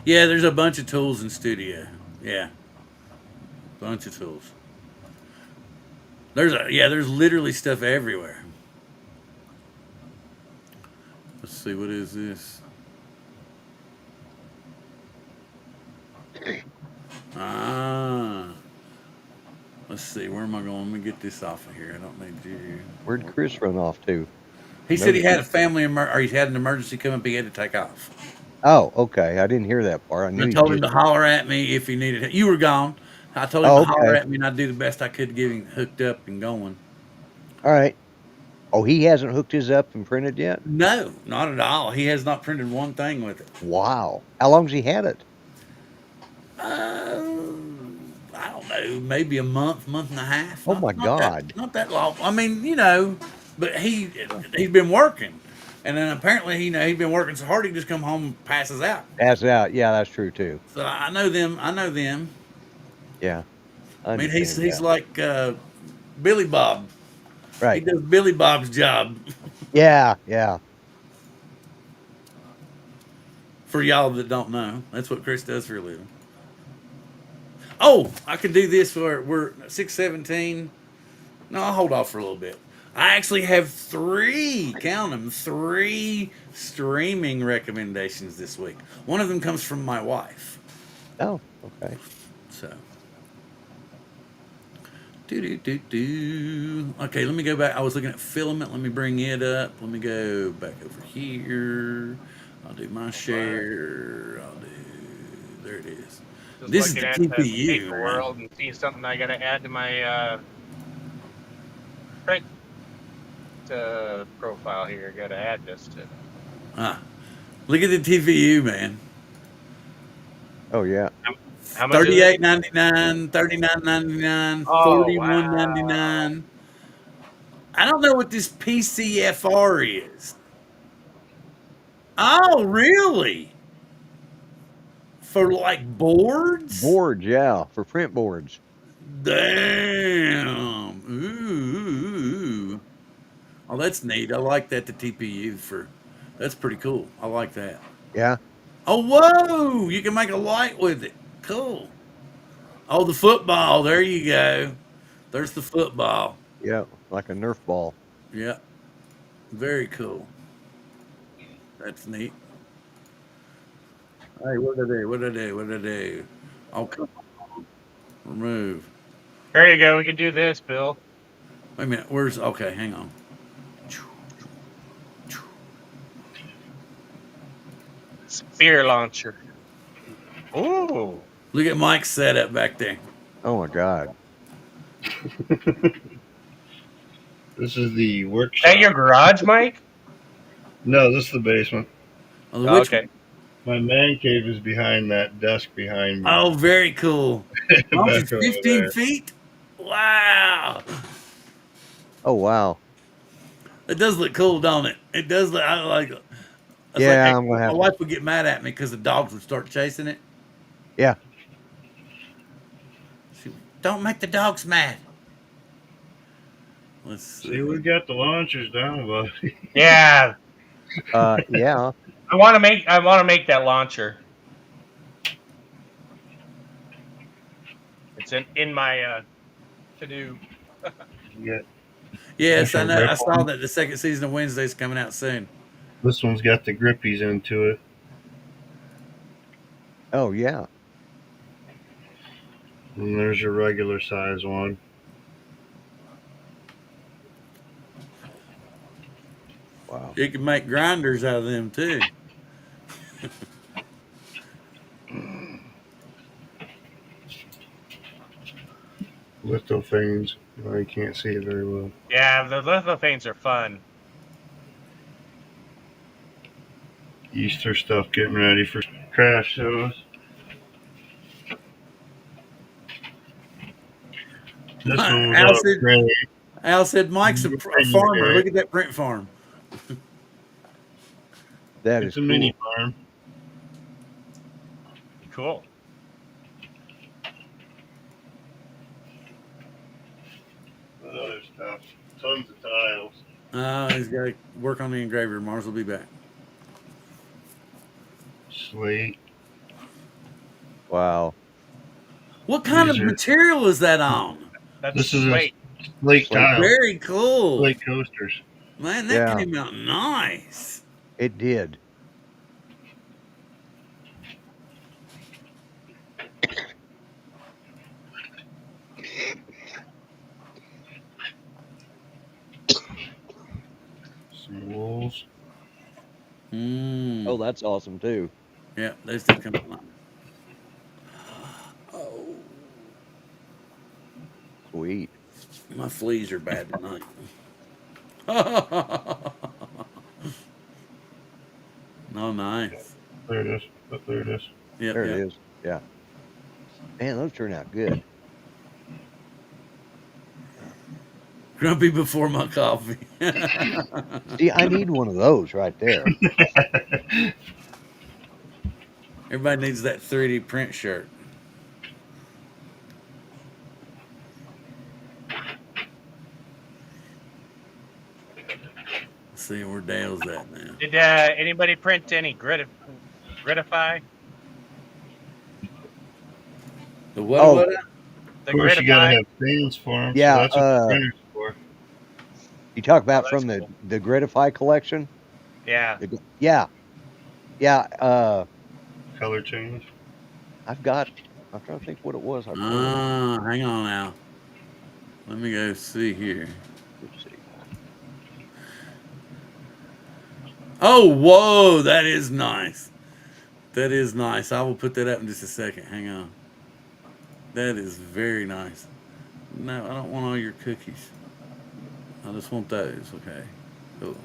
Yeah, there's a bunch of tools in studio. Yeah, bunch of tools. There's literally stuff everywhere. Let's see, what is this? Ah, let's see, where am I going? Let me get this off of here. I don't need you. Where'd Chris run off to? He said he had a or he had an emergency come up. He had to take off. Oh, okay. I didn't hear that part. I knew I he told him just. to holler at me if he needed it. You were gone. I told him Oh, to holler okay. at me, and I'd do the best I could to get him hooked up and going. All right. Oh, he hasn't hooked his up and printed yet? No, not at all. He has not printed one thing with it. Wow. How long's he had it? I don't know, maybe a month and a half. Oh my God. Not that long. I mean, but he's been working, and then apparently he's been working so hard he just come home and passes out. Pass out. Yeah, that's true too. So I know them. Yeah. I mean, he's understand that. like Billy Bob. He Right. does Billy Bob's job. Yeah. Yeah. For y'all that don't know, that's what Chris does for a living. Oh, I could do this for we're 617. No, I'll hold off for a little bit. I actually have count them, three streaming recommendations this week. One of them comes from my wife. Oh, okay. So, okay, let me go back. I was looking at Filament. Let me bring it up. Let me go back over here. I'll do my share. There it is. Just This is looking the at the TPU. paper man. world and see something I got to add to my print profile here. Got to add this to. Look at the TPU, man. Oh yeah. How much is it? $38.99, $39.99, Oh, $41.99. I don't know what this PCFR is. Oh, really? For like boards? Boards, yeah, for print boards. Damn. Ooh. Oh, that's neat. I like that. The TPU that's pretty cool. I like that. Yeah. Oh, whoa! You can make a light with it. Cool. Oh, the football. There you go. There's the football. Yeah, like a Nerf ball. Yeah. Very cool. That's neat. Hey, what did I do? Oh, come on. Remove. There you go. We can do this, Bill. Wait a minute. Okay, hang on. Spear launcher. Ooh. Look at Mike's setup back there. Oh my God. This is the Is workshop. that your garage, Mike? No, this is the basement. Oh, Okay. My man cave is behind that desk behind me. Oh, very cool. Oh, Back it's over 15 there. feet? Wow. Oh wow. It does look cool, don't it? It does look. I like it. It's Yeah, like, I'm gonna have my to. wife would get mad at me because the dogs would start chasing it. Yeah. Don't make the dogs mad. Let's see. See, we got the launchers down, buddy. Yeah. Yeah. I want to make that launcher. It's in my to do. Yeah. Yes, I Different know. I grip saw on. that the second season of Wednesday's coming out soon. This one's got the grippies into it. Oh yeah. And there's your regular size one. Wow. You can make grinders out of them too. Lithophanes. Well, you can't see it very well. Yeah, the lithophanes are fun. Easter stuff getting ready for craft shows. This one was Al out said, great. Al said Mike's a farmer. Look at that print farm. That It's is a cool. mini farm. Cool. Other stuff. Tons of tiles. He's got to work on the engraver. Mars will be back. Slate. Wow. What kind of These are- material is that on? That's This is slate. a slate tile. Very cool. Slate coasters. Man, that Yeah. came out nice. It did. Some wolves. Oh, that's awesome too. Yeah, they still come out nice. Oh, Sweet. my fleas are bad tonight. No, nice. There it is. Oh, there it is. Yep, There yep. it is. Yeah. Man, those turn out good. Grumpy before my coffee. See, I need one of those right there. Everybody needs that 3D print shirt. Let's see where Dale's at now. Did anybody print any Gritify? The what? Oh. What? The Of course, you gotta Gritify? have fans for them. Yeah, So that's what the printer's for. You talk about Oh, from that's the cool. the Gritify collection? Yeah. Yeah. Yeah. Color change. I'm trying to think what it was. Hang on now. Let me go see here. Let's see. Oh, whoa, that is nice. That is nice. I will put that up in just a second. Hang on. That is very nice. No, I don't want all your cookies. I just want those. Okay. Cool.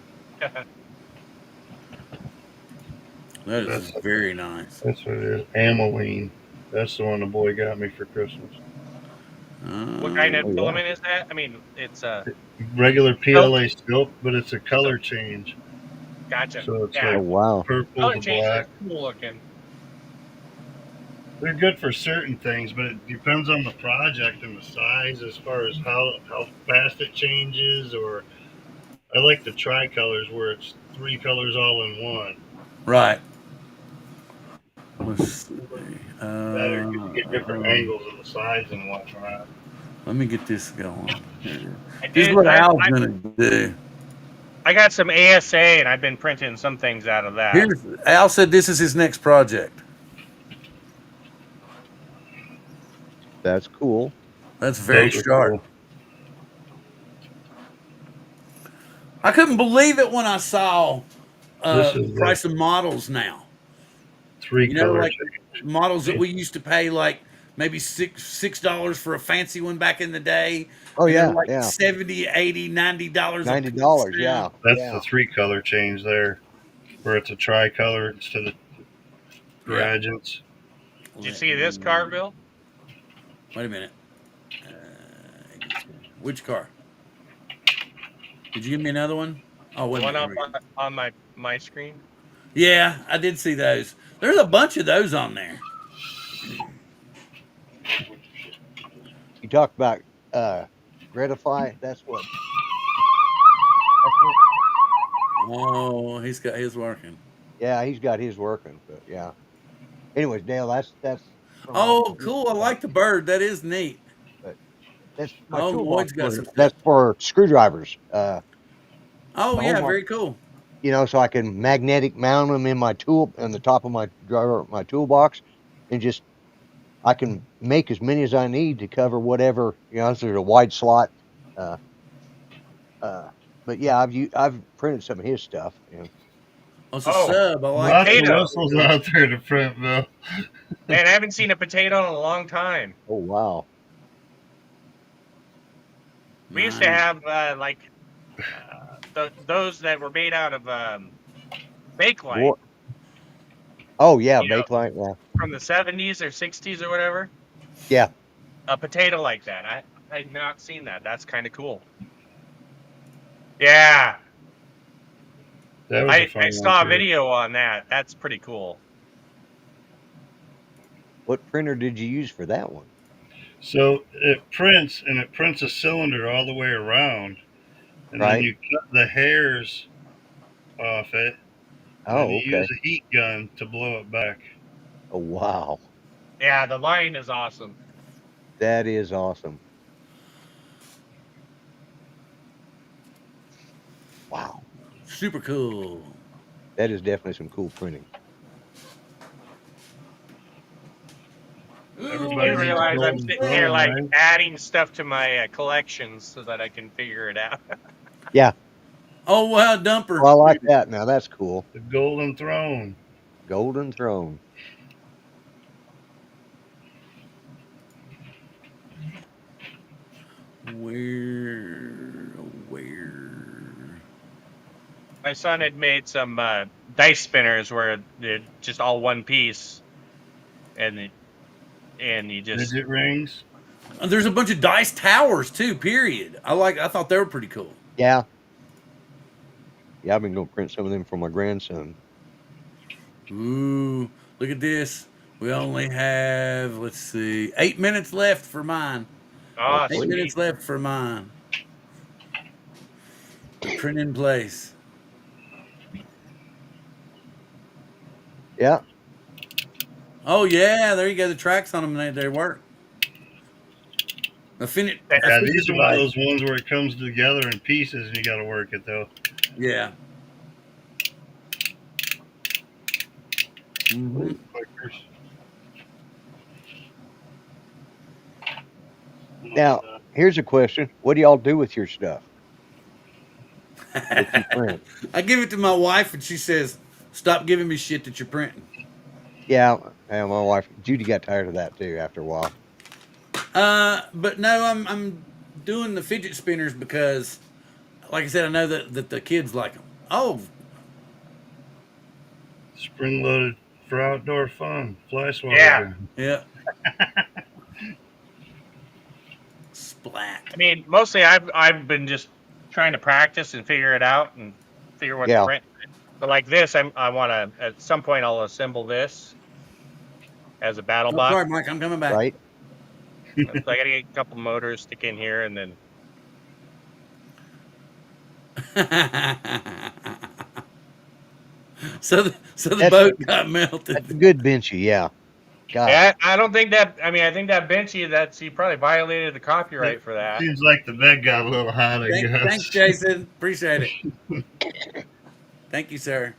That is very nice. That's what it is. Ameline. That's the one the boy got me for Christmas. What kind of Oh, yeah. filament is that? I mean, it's Regular PLA silk, but it's a color change. gotcha. So it's Yeah. Oh, like wow. purple Color to change black. is cool looking. They're good for certain things, but it depends on the project and the size as far as how fast it changes. Or I like the tricolors where it's 3 colors all in one. Right. Let's see. Better you can get different angles on the sides and whatnot. Let me get this going. Here. I This is did. what Al's I gonna do. got some ASA, and I've been printing some things out of that. Al said this is his next project. That's cool. That's very Those are sharp. cool. I couldn't believe it when I saw This the is price of models now. 3 You know, color like change. models that we used to pay like maybe $6 for a fancy one back in the day. Oh, And they're yeah. like Yeah. $70, $80, $90. $90. Yeah. That's Yeah. the 3 color change there, where it's a tricolor instead of gradients. Did you see this car, Bill? Wait a minute. Which car? Did you give me another one? Oh, wait The a one minute. on my screen. Yeah, I did see those. There's a bunch of those on there. You talk about Gratify. That's what. Oh, he's got his working. Yeah, he's got his working. But yeah. Anyways, Dale, that's. Oh, cool. I like the bird. That is neat. That's my Oh, toolbox Lloyd's got for- some stuff. That's for screwdrivers. Oh, the yeah, whole very cool. You know, so I can magnetic mount them in my tool on the top of my driver, my toolbox, and just I can make as many as I need to cover whatever, if there's a wide slot. But yeah, I've printed some of his stuff. Oh, it's a Oh, sub. I like Lots of that. potato. whistles out there to print, Bill. Man, I haven't seen a potato in a long time. Oh wow. We used to Nice. have those that were made out of bakelite. Oh yeah, You know, bakelite. Yeah. from the 70s or 60s or whatever. Yeah. A potato like that. I had not seen that. That's kind of cool. Yeah, That was a I fun one saw a too. video on that. That's pretty cool. What printer did you use for that one? So it prints, and it prints a cylinder all the way around, and then Right. you cut the hairs off it, and then Oh, you okay. use a heat gun to blow it back. Oh wow. Yeah, the line is awesome. That is awesome. Wow. Super cool. That is definitely some cool printing. Everybody You needs a realize I'm golden sitting here throne, like right? adding stuff to my collections so that I can figure it out. Yeah. Oh wow, dumper. Well, I like that. Now that's cool. The golden throne. Golden throne. Where? My son had made some dice spinners where they're just all one piece, and you just Midget rings. There's a bunch of dice towers too. Period. I thought they were pretty cool. Yeah. Yeah, I've been going to print some of them for my grandson. Ooh, look at this. We only have, let's see, 8 minutes left for mine. oh, 8 sweet. minutes left for mine. To print in place. Yeah. Oh yeah, there you go. The tracks on them, they work. Yeah, these are one of those ones where it comes together in pieces, and you got to work it though. Yeah. Mm-hmm. Now, here's a question. What do y'all do with your stuff? That you print? I give it to my wife, and she says, "Stop giving me shit that you're printing." Yeah, my wife Judy got tired of that too after a while. But no, I'm doing the fidget spinners because, like I said, I know that the kids like them. Oh, Spring-loaded for outdoor fun. Fly swatter Yeah. gun. yeah. Splat. I mean, mostly I've been just trying to practice and figure it out and figure what to print. But like this, I want to at some point I'll assemble this as a battle box. Sorry, Mike, I'm coming back. Right. So I got to get a couple motors stick in here, and then so the boat got melted. That's a good benchy, yeah. God. Yeah, I don't think that. I mean, I think that Benchy, he probably violated the copyright for that. Seems like the bed got a little hot, I guess. Thanks, Jason. Appreciate it. Thank you, sir.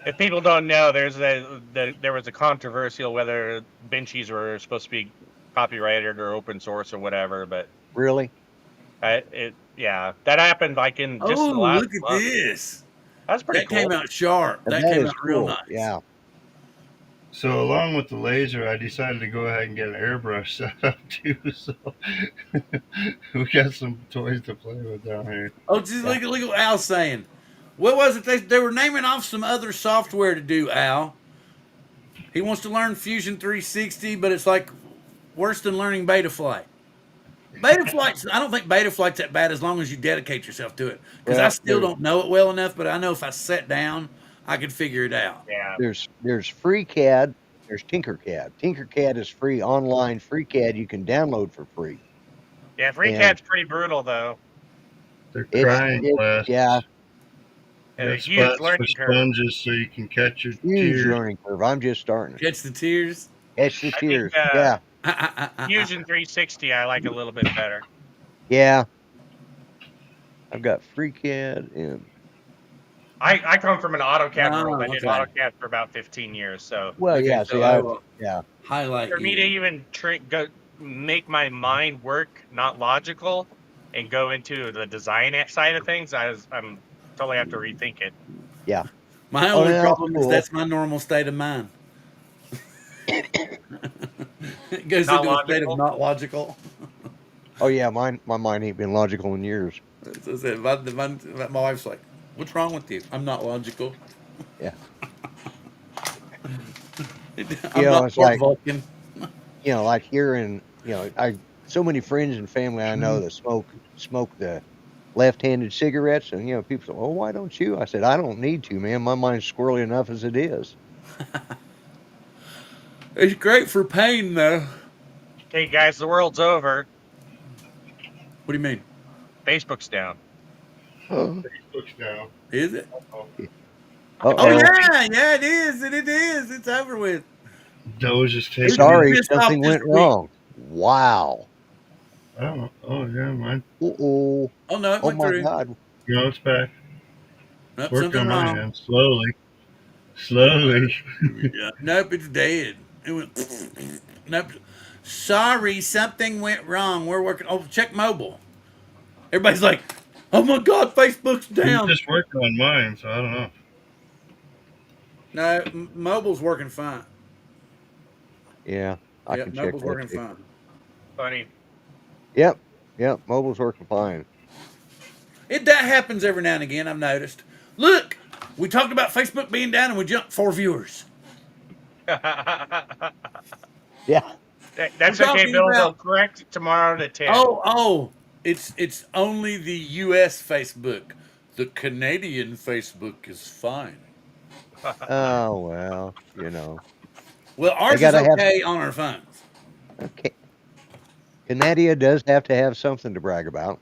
If people don't know, there was a controversial whether Benchies were supposed to be copyrighted or open source or whatever, but Really? yeah, that happened like in just the Oh, last look at month. this. That's pretty That cool. came out sharp. That That came is out real cool. nice. Yeah. So along with the laser, I decided to go ahead and get an airbrush set up too. So we got some toys to play with down here. Oh, just look at what Al's saying. What was it? They were naming off some other software to do, Al. He wants to learn Fusion 360, but it's like worse than learning Betaflight. Betaflight's, I don't think Betaflight's that bad as long as you dedicate yourself to it. Because I still don't know it well enough, but I know if I sat down, I could figure it out. Yeah. There's FreeCAD, there's Tinkercad. Tinkercad is free online. FreeCAD you can download for free. Yeah, FreeCAD's pretty brutal though. They're crying glass. Yeah. And a There's huge spots learning for curve. sponges so you can catch your Huge tears. learning curve. I'm just starting. Catch the tears. Catch the I tears. think, Yeah. Fusion 360 I like a little bit better. Yeah. I've got FreeCAD and I come from an AutoCAD world. I did okay. AutoCAD for about 15 years. So Well, Okay, yeah. so See, I will yeah. highlight for me to even make my mind work, not logical, and go into the design side of things, I'm totally have to rethink it. Yeah. My Oh, only no, that's problem is cool. that's my normal state of mind. It goes Not into a state of logical. not logical. Oh, yeah. My mind ain't been logical in years. So my wife's like, "What's wrong with you?" I'm not logical. Yeah. I'm not It's part like, Vulcan. like here in, so many friends and family I know that smoke the left-handed cigarettes, and people say, "Oh, why don't you?" I said, "I don't need to, man. My mind's squirrely enough as it is." It's great for pain, though. Hey guys, the world's over. What do you mean? Facebook's down. Facebook's down. Is it? Oh Uh-oh. yeah, it is. It is. It's over with. Doge is Who's taking been Sorry, pissed off something this went week? wrong. Wow. I don't know. Oh yeah, mine. Uh-oh. Oh no, it Oh went my through. God. No, it's back. It's Nope, working something on my wrong. end. Slowly. Slowly. Yeah. Nope, it's dead. It went. Nope. Sorry, something went wrong. We're working. Oh, check mobile. Everybody's like, "Oh my God, Facebook's It's down." just working on mine, so I don't know. No, mobile's working fine. Yeah, I Yep, can check mobile's that working too. fine. Funny. Yep. Yep. Mobile's working fine. That happens every now and again. I've noticed. Look, we talked about Facebook being down, and we jumped 4 viewers. Yeah. I'm That's okay, talking Bill. They'll about. correct it tomorrow to 10. Oh, it's only the U.S. Facebook. The Canadian Facebook is fine. Oh, well. Well, They ours got is to have, okay on our phones. okay. Canadia does have to have something to brag about.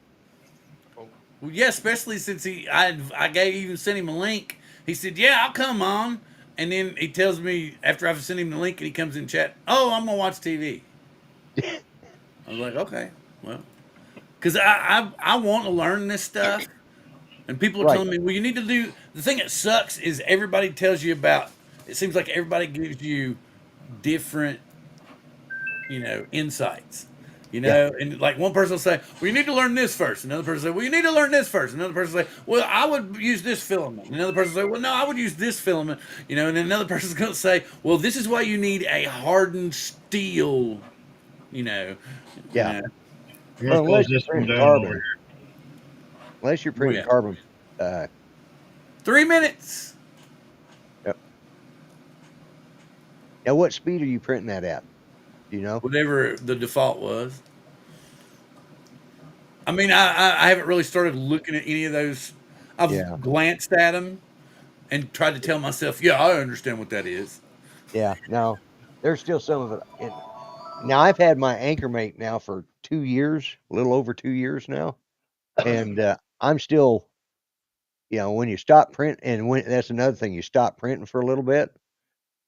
Well, yeah, especially since even sent him a link. He said, "Yeah, I'll come on," and then he tells me after I've sent him the link and he comes in chat, "Oh, I'm gonna watch TV." I was like, "Okay, well," because I want to learn this stuff, and people are Right. telling me, "Well, you need to do." The thing that sucks is everybody tells you about. It seems like everybody gives you different, insights. Yeah. And like one person will say, "Well, you need to learn this first." Another person will say, "Well, you need to learn this first." Another person will say, "Well, I would use this filament." Another person will say, "Well, no, I would use this filament." And then another person's going to say, "Well, this is why you need a hardened steel." You know, you Yeah. know. I'm gonna Well, close unless you're this one printing down over carbon, here. unless you're Oh printing yeah, carbon. 3 minutes. Yep. Now, what speed are you printing that at? Do you know? Whatever the default was. I mean, I haven't really started looking at any of those. Yeah. I've glanced at them and tried to tell myself, "Yeah, I understand what that is." Yeah. No, there's still some of it. Now, I've had my Anchormate now for 2 years, a little over 2 years now. And I'm still, when you stop print, and when that's another thing, you stop printing for a little bit,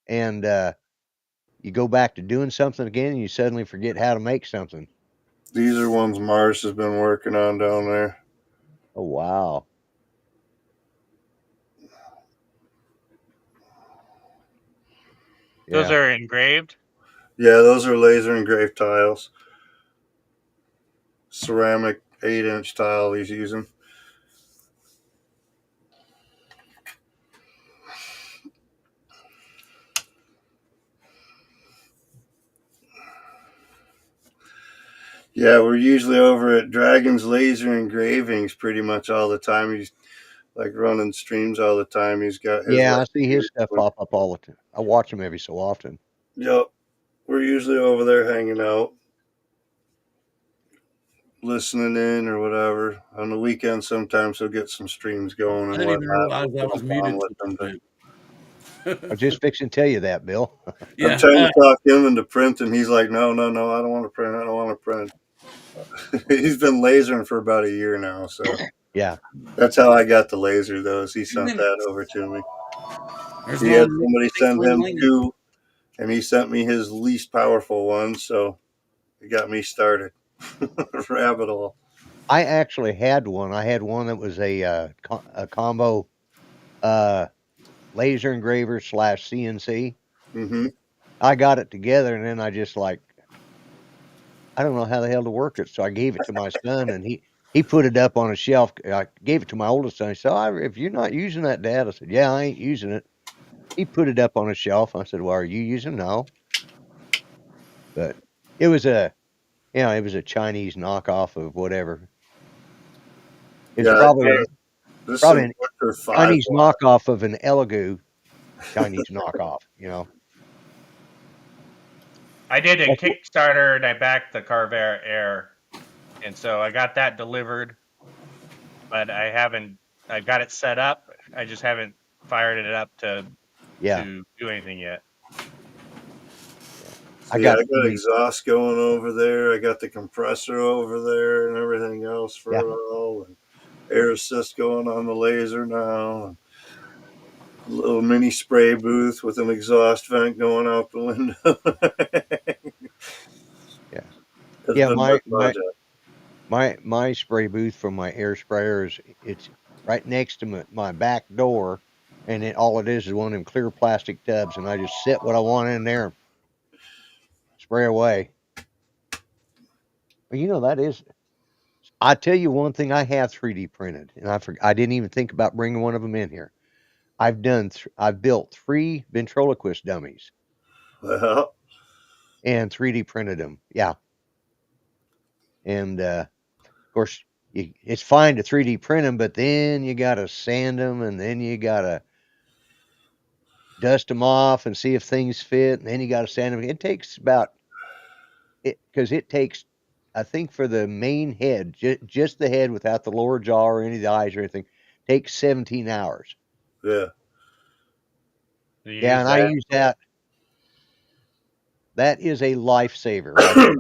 and you go back to doing something again, and you suddenly forget how to make something. These are ones Mars has been working on down there. Oh, wow. Those Yeah. are engraved. Yeah, those are laser engraved tiles. Ceramic 8-inch tile he's using. Yeah, we're usually over at Dragon's Laser Engravings pretty much all the time. He's like running streams all the time. He's got his Yeah, I like. see his stuff pop up all the time. I watch him every so often. Yep, we're usually over there hanging out, listening in or whatever. On the weekend, sometimes he'll get some streams going I and didn't even whatnot. realize I We'll was jump on muted with till them. just I then. was just fixing to tell you that, Bill. I'm Yeah. trying to talk him into printing. He's like, no, I don't want to print. I don't want to print. He's been lasering for about a year now, so Yeah. that's how I got the laser. Though, is he 2 sent that minutes. over to me. There's He had one. somebody Thanks, send Ling him Ling. 2, and he sent me his least powerful one, so it got me started. Rabbit hole. I actually had one. I had one that was a combo laser engraver / CNC. Mm-hmm. I got it together, and then I just like, I don't know how the hell to work it. So I gave it to my son, and he put it up on a shelf. I gave it to my oldest son. He said, "Oh, if you're not using that, Dad," I said, "Yeah, I ain't using it." He put it up on a shelf. I said, "Well, are you using it?" No, but it was it was a Chinese knockoff of whatever. It's Yeah, probably this is probably an Winter 5 Chinese watt. knockoff of an Elegoo Chinese knockoff. You know. I did a That's Kickstarter and I backed the Carvera Air, and so I got that delivered, but I got it set up. I just haven't fired it up to Yeah. do anything yet. I Yeah, got I got exhaust going over there. I got the compressor over there and everything else for it all. And air assist going on the laser now. And a little mini spray booth with an exhaust vent going out the window. Yeah. It's Yeah, been my project. my spray booth for my air sprayer it's right next to my back door, and all it is one of them clear plastic tubs, and I just set what I want in there and spray away. Well, that is, I tell you one thing, I have 3D printed, and I didn't even think about bringing one of them in here. I've built 3 ventriloquist dummies Well, and 3D printed them. Yeah, and of course it's fine to 3D print them, but then you got to sand them, and then you got to dust them off and see if things fit, and then you got to sand them. It takes because it takes, I think, for the main head, just the head without the lower jaw or any of the eyes or anything, takes 17 hours. yeah. Yeah, and I use that. That is a lifesaver, right?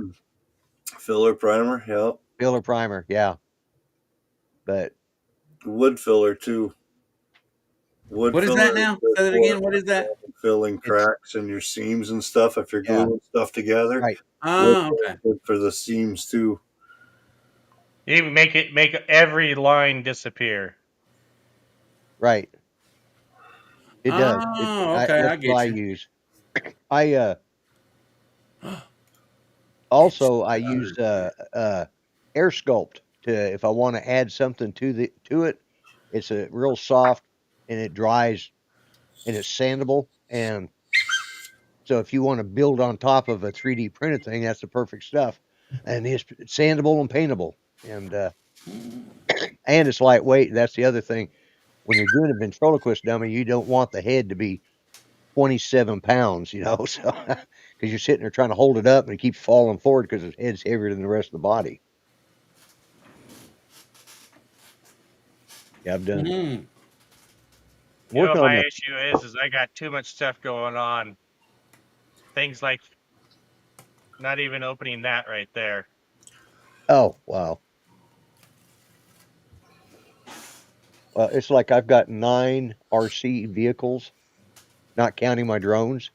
Filler primer, yep. Filler primer, yeah. But wood filler too. Wood What is filler that now? Say that again. What is that? Filling cracks in your seams and stuff if you're gluing stuff together. Right. Oh, okay. Good for the seams too. You even make every line disappear. Right. It does. Oh, okay. I That's get what I you. use. I also I use air sculpt to, if I want to add something to it. It's a real soft, and it dries, and it's sandable, and so if you want to build on top of a 3D printed thing, that's the perfect stuff. And it's sandable and paintable, and it's lightweight. That's the other thing. When you're doing a ventriloquist dummy, you don't want the head to be 27 pounds, so because you're sitting there trying to hold it up and it keeps falling forward because its head's heavier than the rest of the body. Yeah, I've done. Mm-hmm. My issue is I got too much stuff going on. Things like not even opening that right there. Oh, wow. Well, it's like I've got 9 RC vehicles, not counting my drones.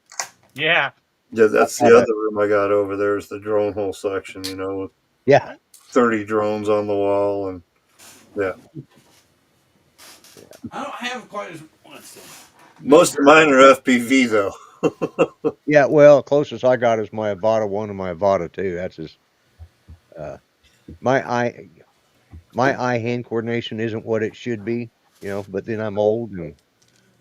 Yeah. Yeah, that's the other room I got over there is the drone hole section, with 30 drones on the wall, and yeah. I don't have quite as much. Most of mine are FPV though. Yeah, well, closest I got is my Avata 1 and my Avata 2. That's just my eye-hand coordination isn't what it should be, but then I'm old. And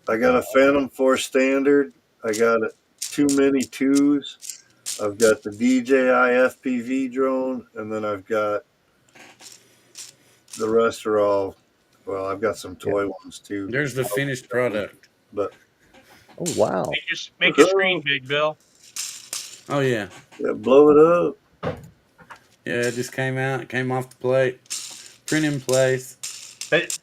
I got a Phantom 4 standard. I got 2 Mini 2s. I've got the DJI FPV drone, and then I've got the rest are all, well, I've got some toy ones too. There's the finished product. But oh, wow. Make your screen big, Bill. Oh, yeah. Yeah, blow it up. Yeah, it just came out. It came off the plate. Print in place. But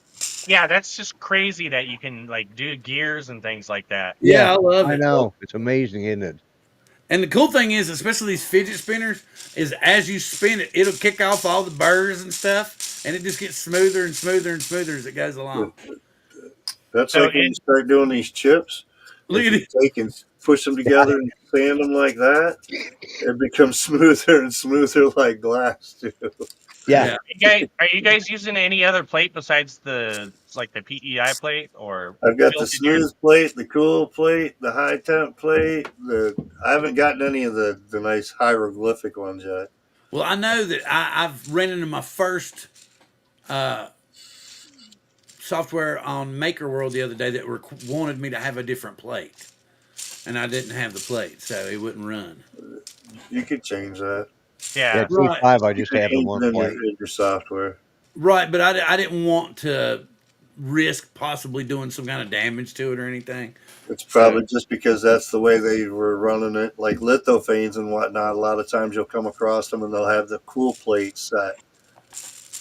yeah, that's just crazy that you can do gears and things like that. Yeah, I love it. I know. It's amazing, isn't it? And the cool thing is, especially these fidget spinners, is as you spin it, it'll kick off all the burrs and stuff, and it just gets smoother and smoother and smoother as it goes along. That's like when you start doing these chips. Look at it. Take and push them together and sand them like that, it becomes smoother and smoother like glass too. Yeah. Are you guys using any other plate besides the PEI plate or I've got the built-in smooth plate, the cool plate, the high temp plate. I haven't gotten any of the nice hieroglyphic ones yet. Well, I know that I've ran into my first uh, software on Maker World the other day that wanted me to have a different plate, and I didn't have the plate, so it wouldn't run. You could change that. Yeah, Yeah. Right, C5, I You just could have the change one it plate. in your software. right, but I didn't want to risk possibly doing some kind of damage to it or anything. It's So probably just because that's the way they were running it, like lithophanes and whatnot. A lot of times you'll come across them and they'll have the cool plate set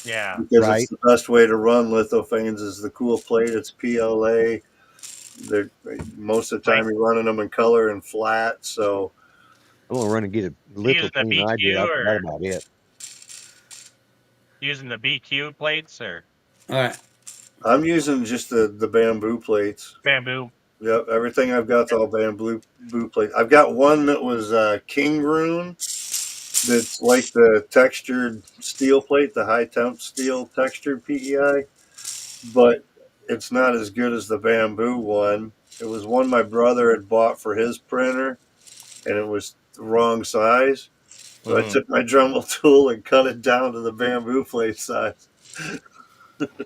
Yeah. because it's Right. the best way to run lithophanes is the cool plate. It's PLA. They're most of the time you're running them in color and flat. So I'm gonna run and get a Using the lithophene I did. I BQ forgot or about it. using the BQ plates or all right, I'm using just the bamboo plates. bamboo? Yep, everything I've got's all bamboo plates. I've got one that was king rune. That's like the textured steel plate, the high temp steel textured PEI, but it's not as good as the bamboo one. It was one my brother had bought for his printer, and it was the wrong size. So I Mhm. took my Dremel tool and cut it down to the bamboo plate size.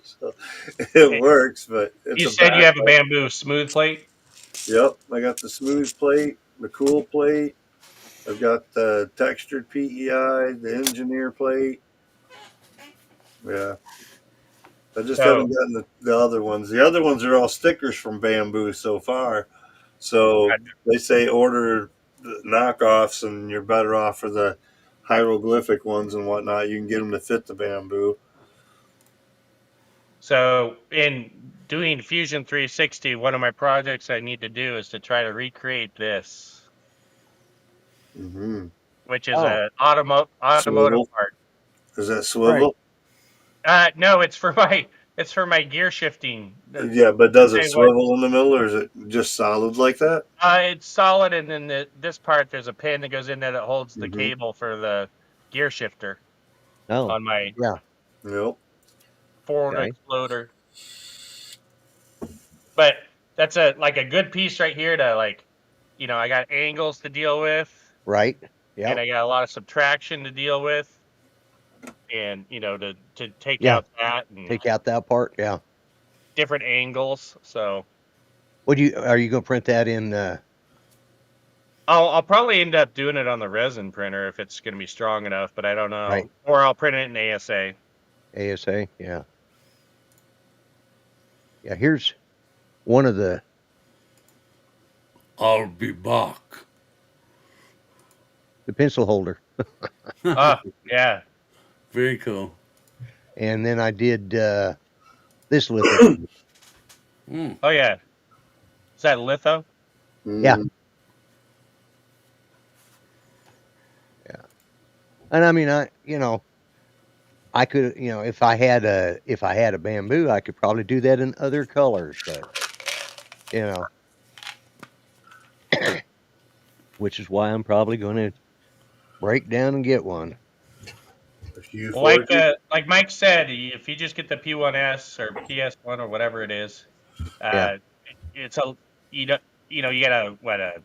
So it Hey, works, but it's you a said you have a backup. bamboo smooth plate? Yep, I got the smooth plate, the cool plate. I've got the textured PEI, the engineer plate. Yeah. I just So haven't gotten the other ones. The other ones are all stickers from Bamboo so far. So they say order the knockoffs, and you're better off for the hieroglyphic ones and whatnot. You can get them to fit the Bamboo. So in doing Fusion 360, one of my projects I need to do is to try to recreate this, Mm-hmm. which is Oh, a automotive Swivel. part. Is that right. swivel? No, it's for my gear shifting. Yeah, but does it Say what? swivel in the middle, or is it just solid like that? It's solid, and then this part there's a pin that goes in there that holds the Mm-hmm. cable for the gear shifter Oh, on my yeah. Yep. Ford Okay. Exploder. But that's a good piece right here to I got angles to deal with, Right. and Yep. I got a lot of subtraction to deal with, and to take Yeah. out that and Take out that part. Yeah. different angles. So Are you gonna print that in I'll probably end up doing it on the resin printer if it's going to be strong enough, but I don't right know. Or I'll print it in ASA. ASA? Yeah. Yeah. Here's one of the I'll be back. pencil holder. Oh, yeah. Very cool. And then I did this lithophene. Mm. Oh, yeah. Is that litho? Yeah. Mm-hmm. Yeah. And I mean I could if I had a bamboo, I could probably do that in other colors, but you know, which is why I'm probably gonna break down and get one. Well, U40. like Mike said, if you just get the P1S or PS1 or whatever it is, Yeah. uh, it's a you don't you get a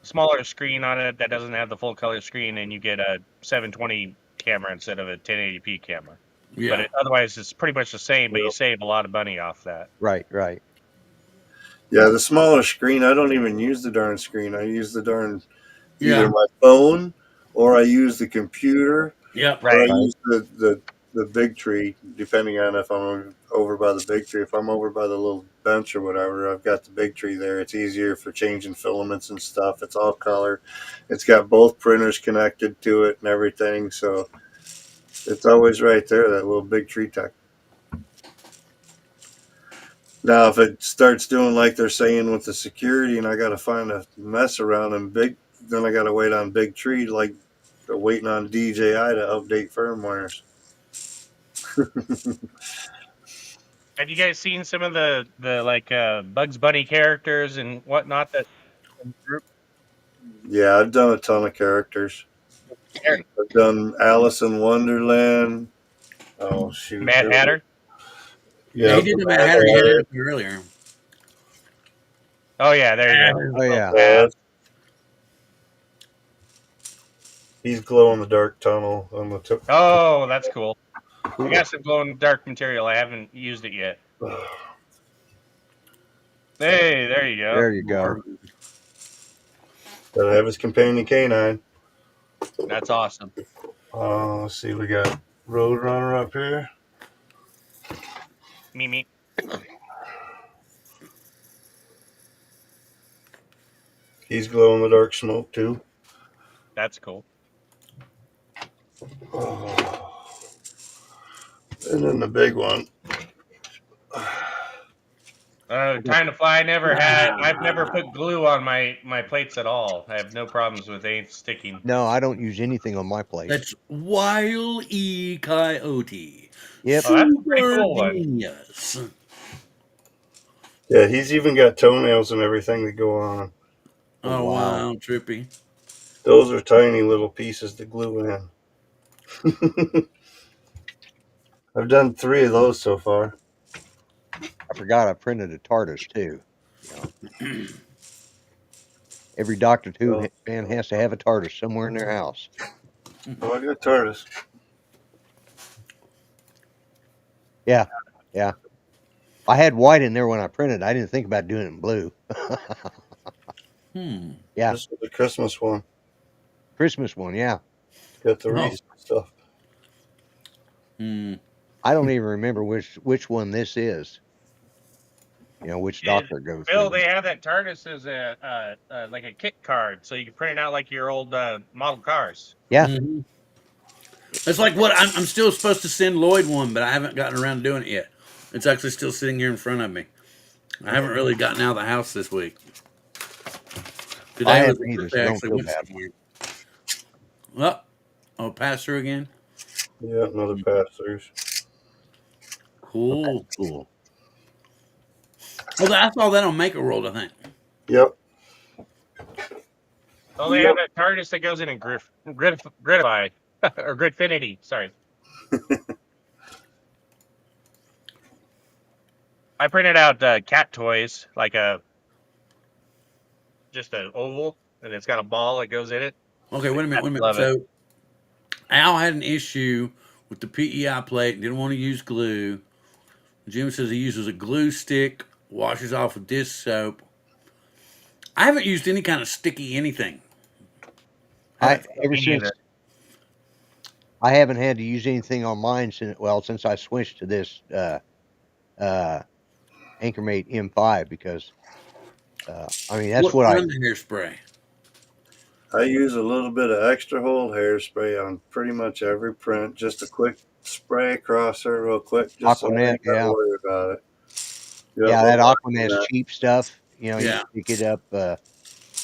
smaller screen on it that doesn't have the full color screen, and you get a 720 camera instead of a 1080p camera. But Yeah. otherwise, it's pretty much the same. But you Yep. save a lot of money off that. Right. Right. Yeah, the smaller screen, I don't even use the darn screen. I use the darn either Yeah. my phone, or I use the computer, Yep. or I Right. Right. use the big tree, depending on if I'm over by the big tree. If I'm over by the little bench or whatever, I've got the big tree there. It's easier for changing filaments and stuff. It's all color. It's got both printers connected to it and everything. So it's always right there, that little big tree tech. Now, if it starts doing like they're saying with the security, and I got to find a mess around and big, then I got to wait on Big Tree, like they're waiting on DJI to update firmwares. Have you guys seen some of the Bugs Bunny characters and whatnot that group? Yeah, I've done a ton of characters. I've done Alice in Wonderland. Oh shoot! Mad Hatter. Yeah, Yeah, he did the Mad Hatter. He had it up here earlier. Oh yeah, there you go. Oh yeah. He's glow in the dark tunnel on the tip. Oh, that's cool. I got some glow in the dark material. I haven't used it yet. Hey, there you go. There you go. Gotta have his companion canine. That's awesome. Let's see, we got Roadrunner up here. Me. He's glow in the dark smoke too. That's cool. And then the big one. Time to fly. I've never put glue on my plates at all. I have no problems with anything sticking. No, I don't use anything on my plate. That's Wile E. Coyote. Yep. Oh, that's a pretty Super cool one. genius. Yeah, he's even got toenails and everything that go on him. Oh, wow, trippy. Those are tiny little pieces to glue in. I've done 3 of those so far. I forgot I printed a TARDIS too. You know. Every Doctor Who fan has to have a TARDIS somewhere in their house. Oh, I got TARDIS. Yeah. I had white in there when I printed. I didn't think about doing it in blue. Yeah. This was the Christmas one. Christmas one, yeah. Got the wreaths and stuff. I don't even remember which one this is. You know, which Doctor goes Bill, through. they have that TARDIS as a like a kit card, so you can print it out like your old model cars. Yeah. Mm-hmm. It's like what I'm still supposed to send Lloyd one, but I haven't gotten around to doing it yet. It's actually still sitting here in front of me. I haven't really gotten out of the house this week. Today I was haven't the either, first so day I don't actually feel went bad. somewhere. Oh, pass through again. Yeah, another pass-throughs. Cool. Well, I saw that on Maker World, I think. Yep. Oh, they have that TARDIS that goes in and Gridify or Gridfinity. Sorry. I printed out cat toys, like just an oval, and it's got a ball that goes in it. Okay, wait a minute. Love So, Al had an issue with the PEI plate, didn't want to use glue. Jim says he uses a glue stick, washes off with dish soap. I haven't used any kind of sticky anything. Ever since I haven't had to use anything on mine since I switched to this Anchormate M5 because I mean that's what kind of hairspray? I use a little bit of extra hold hairspray on pretty much every print. Just a quick spray across there real quick. Just so I ain't got to worry about it. Yeah, that Aquanet's cheap stuff. You know, you pick it up at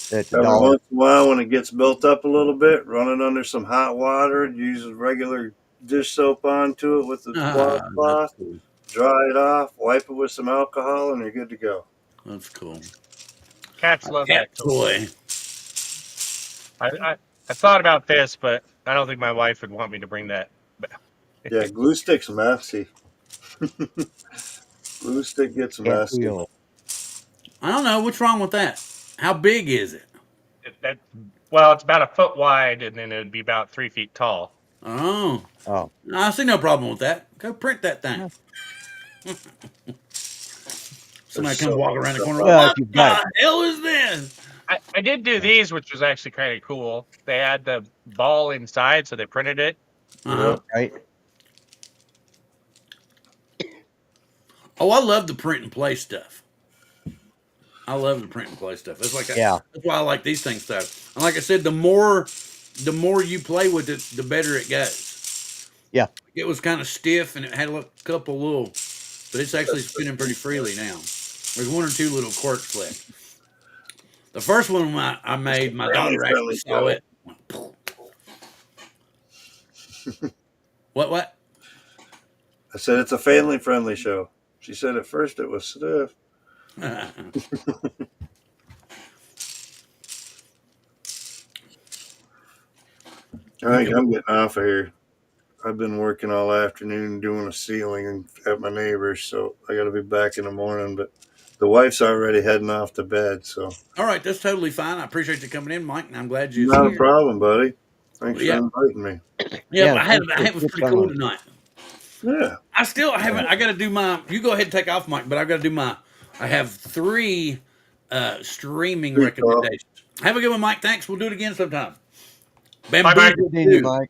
the Every dollar. once in a while, when it gets built up a little bit, run it under some hot water, use regular dish soap onto it with the washcloth, dry it off, wipe it with some alcohol, and you're good to go. That's cool. Cats love Cat that toy. I thought about this, but I don't think my wife would want me to bring that. Yeah, glue stick's messy. Glue stick gets messy. I don't know. What's wrong with that? How big is it? Well, it's about a foot wide, and then it would be about 3 feet tall. Oh. I see no problem with that. Go print that thing. Somebody comes walk around the corner. What the hell is this? I did do these, which was actually kind of cool. They had the ball inside, so they printed it. Right. Oh, I love the print and play stuff. It's like that's why I like these things stuff. And like I said, the more you play with it, the better it goes. Yeah. It was kind of stiff and it had a couple little, but it's actually spinning pretty freely now. There's 1 or 2 little quirks left. The first one I made, my daughter actually saw it. What? I said it's a family-friendly show. She said at first it was stiff. I think I'm getting off of here. I've been working all afternoon doing a ceiling at my neighbor's, so I got to be back in the morning. But the wife's already heading off to bed, so. All right, that's totally fine. I appreciate you coming in, Mike, and I'm glad you're Not a here. problem, buddy. Thanks Yeah. for inviting me. Yeah, thanks it was for pretty cool coming. tonight. Yeah. I still haven't. I got to do my. You go ahead and take off, Mike. But I've got to do my. I have 3 streaming Good recommendations. Have a good one, Mike. Thanks. We'll do it again sometime. Mike. Bambuzzeled, Good in you, Mike.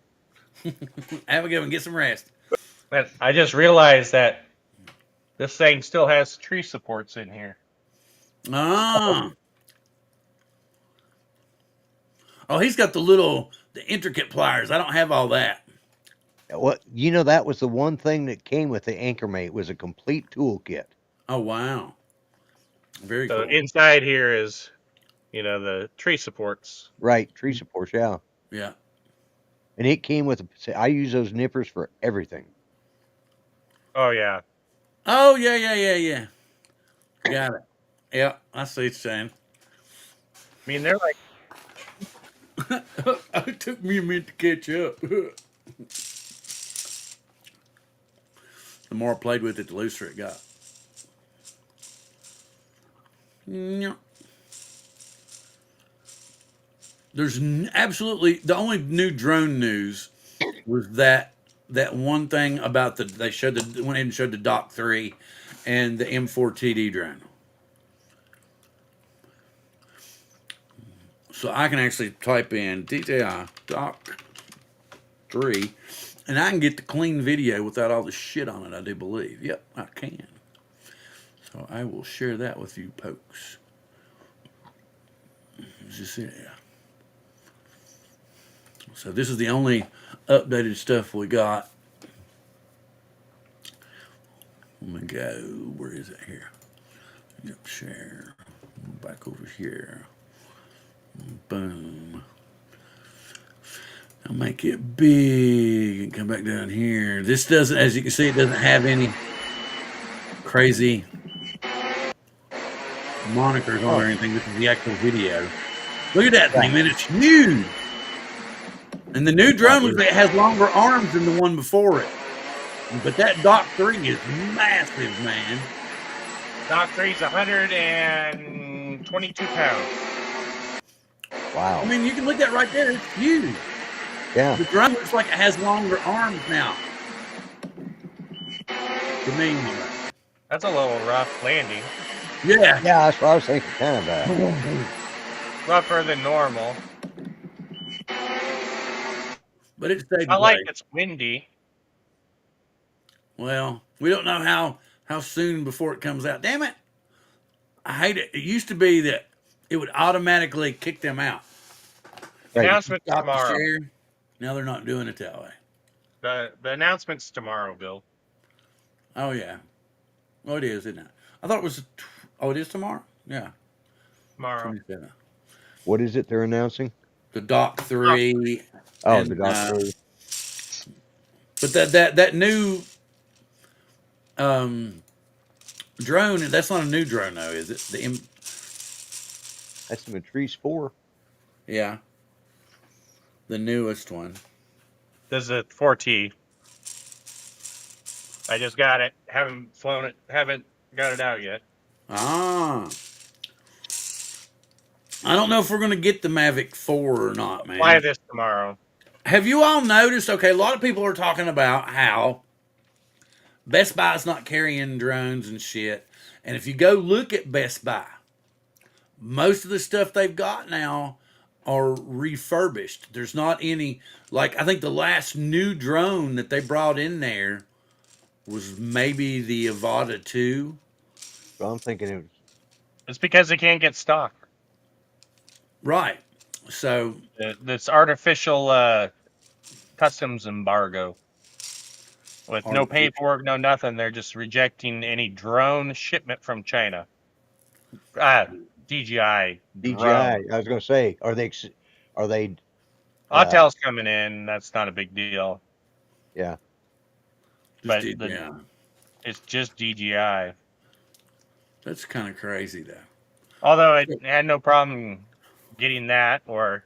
Have a good one. Get some rest. But I just realized that this thing still has tree supports in here. Ah. Oh, he's got the intricate pliers. I don't have all that. What that was the one thing that came with the Anchormate was a complete toolkit. Oh wow. Very So cool. inside here is, the tree supports. Right, tree supports, yeah. Yeah. And it came with I use those nippers for everything. Oh yeah. Oh yeah. Got it. Yeah, I see what you're saying. I mean, they're like, It took me a minute to catch up. The more I played with it, the looser it got. Yeah. There's absolutely the only new drone news was that one thing about they went ahead and showed the Dock 3 and the M4 TD drone. So I can actually type in DJI Dock 3 and I can get the clean video without all the shit on it, I do believe. Yep, I can. So I will share that with you folks. Just yeah. So this is the only updated stuff we got. Let me go. Where is it here? Yep, share. Back over here. Boom. I'll make it big and come back down here. This doesn't, as you can see, it doesn't have any crazy monikers on or anything. This is the actual video. Look at that thing, man. It's huge. And the new drone looks like it has longer arms than the one before it. But that Dock 3 is massive, man. Dock 3 is 122 pounds. Wow. I mean, you can look at it right there. It's huge. Yeah. The drone looks like it has longer arms now. To me, anyway. That's a little rough landing. Yeah. Yeah, that's what I was thinking, kind of Rougher than normal. But it's safe. I like it's windy. Well, we don't know how soon before it comes out. Damn it. I hate it. It used to be that it would automatically kick them out. Right. Announcement Stop the tomorrow. share. Now they're not doing it that way. The announcement's tomorrow, Bill. Oh, yeah. Oh, it is, isn't it? I thought it was. Oh, it is tomorrow? Yeah. Tomorrow. 27. What is it they're announcing? The Dock 3. Oh, the Dock 3. But that new drone, that's not a new drone, though, is it? That's the Matrice 4. Yeah. The newest one. This is a 4T. I just got it. Haven't flown it. Haven't got it out yet. Ah. I don't know if we're going to get the Mavic 4 or not, man. Fly this tomorrow. Have you all noticed? Okay, a lot of people are talking about how Best Buy's not carrying drones and shit. And if you go look at Best Buy, most of the stuff they've got now are refurbished. There's not any, like, I think the last new drone that they brought in there was maybe the Avata 2. Well, I'm thinking it was. It's because they can't get stock. Right. So this artificial customs embargo with no paperwork, no nothing. They're just rejecting any drone shipment from China. DJI. DJI. Drone. I was going to say, are they? Autel's coming in. That's not a big deal. Yeah. But yeah. It's just DJI. That's kind of crazy, though. Although I had no problem getting that. Or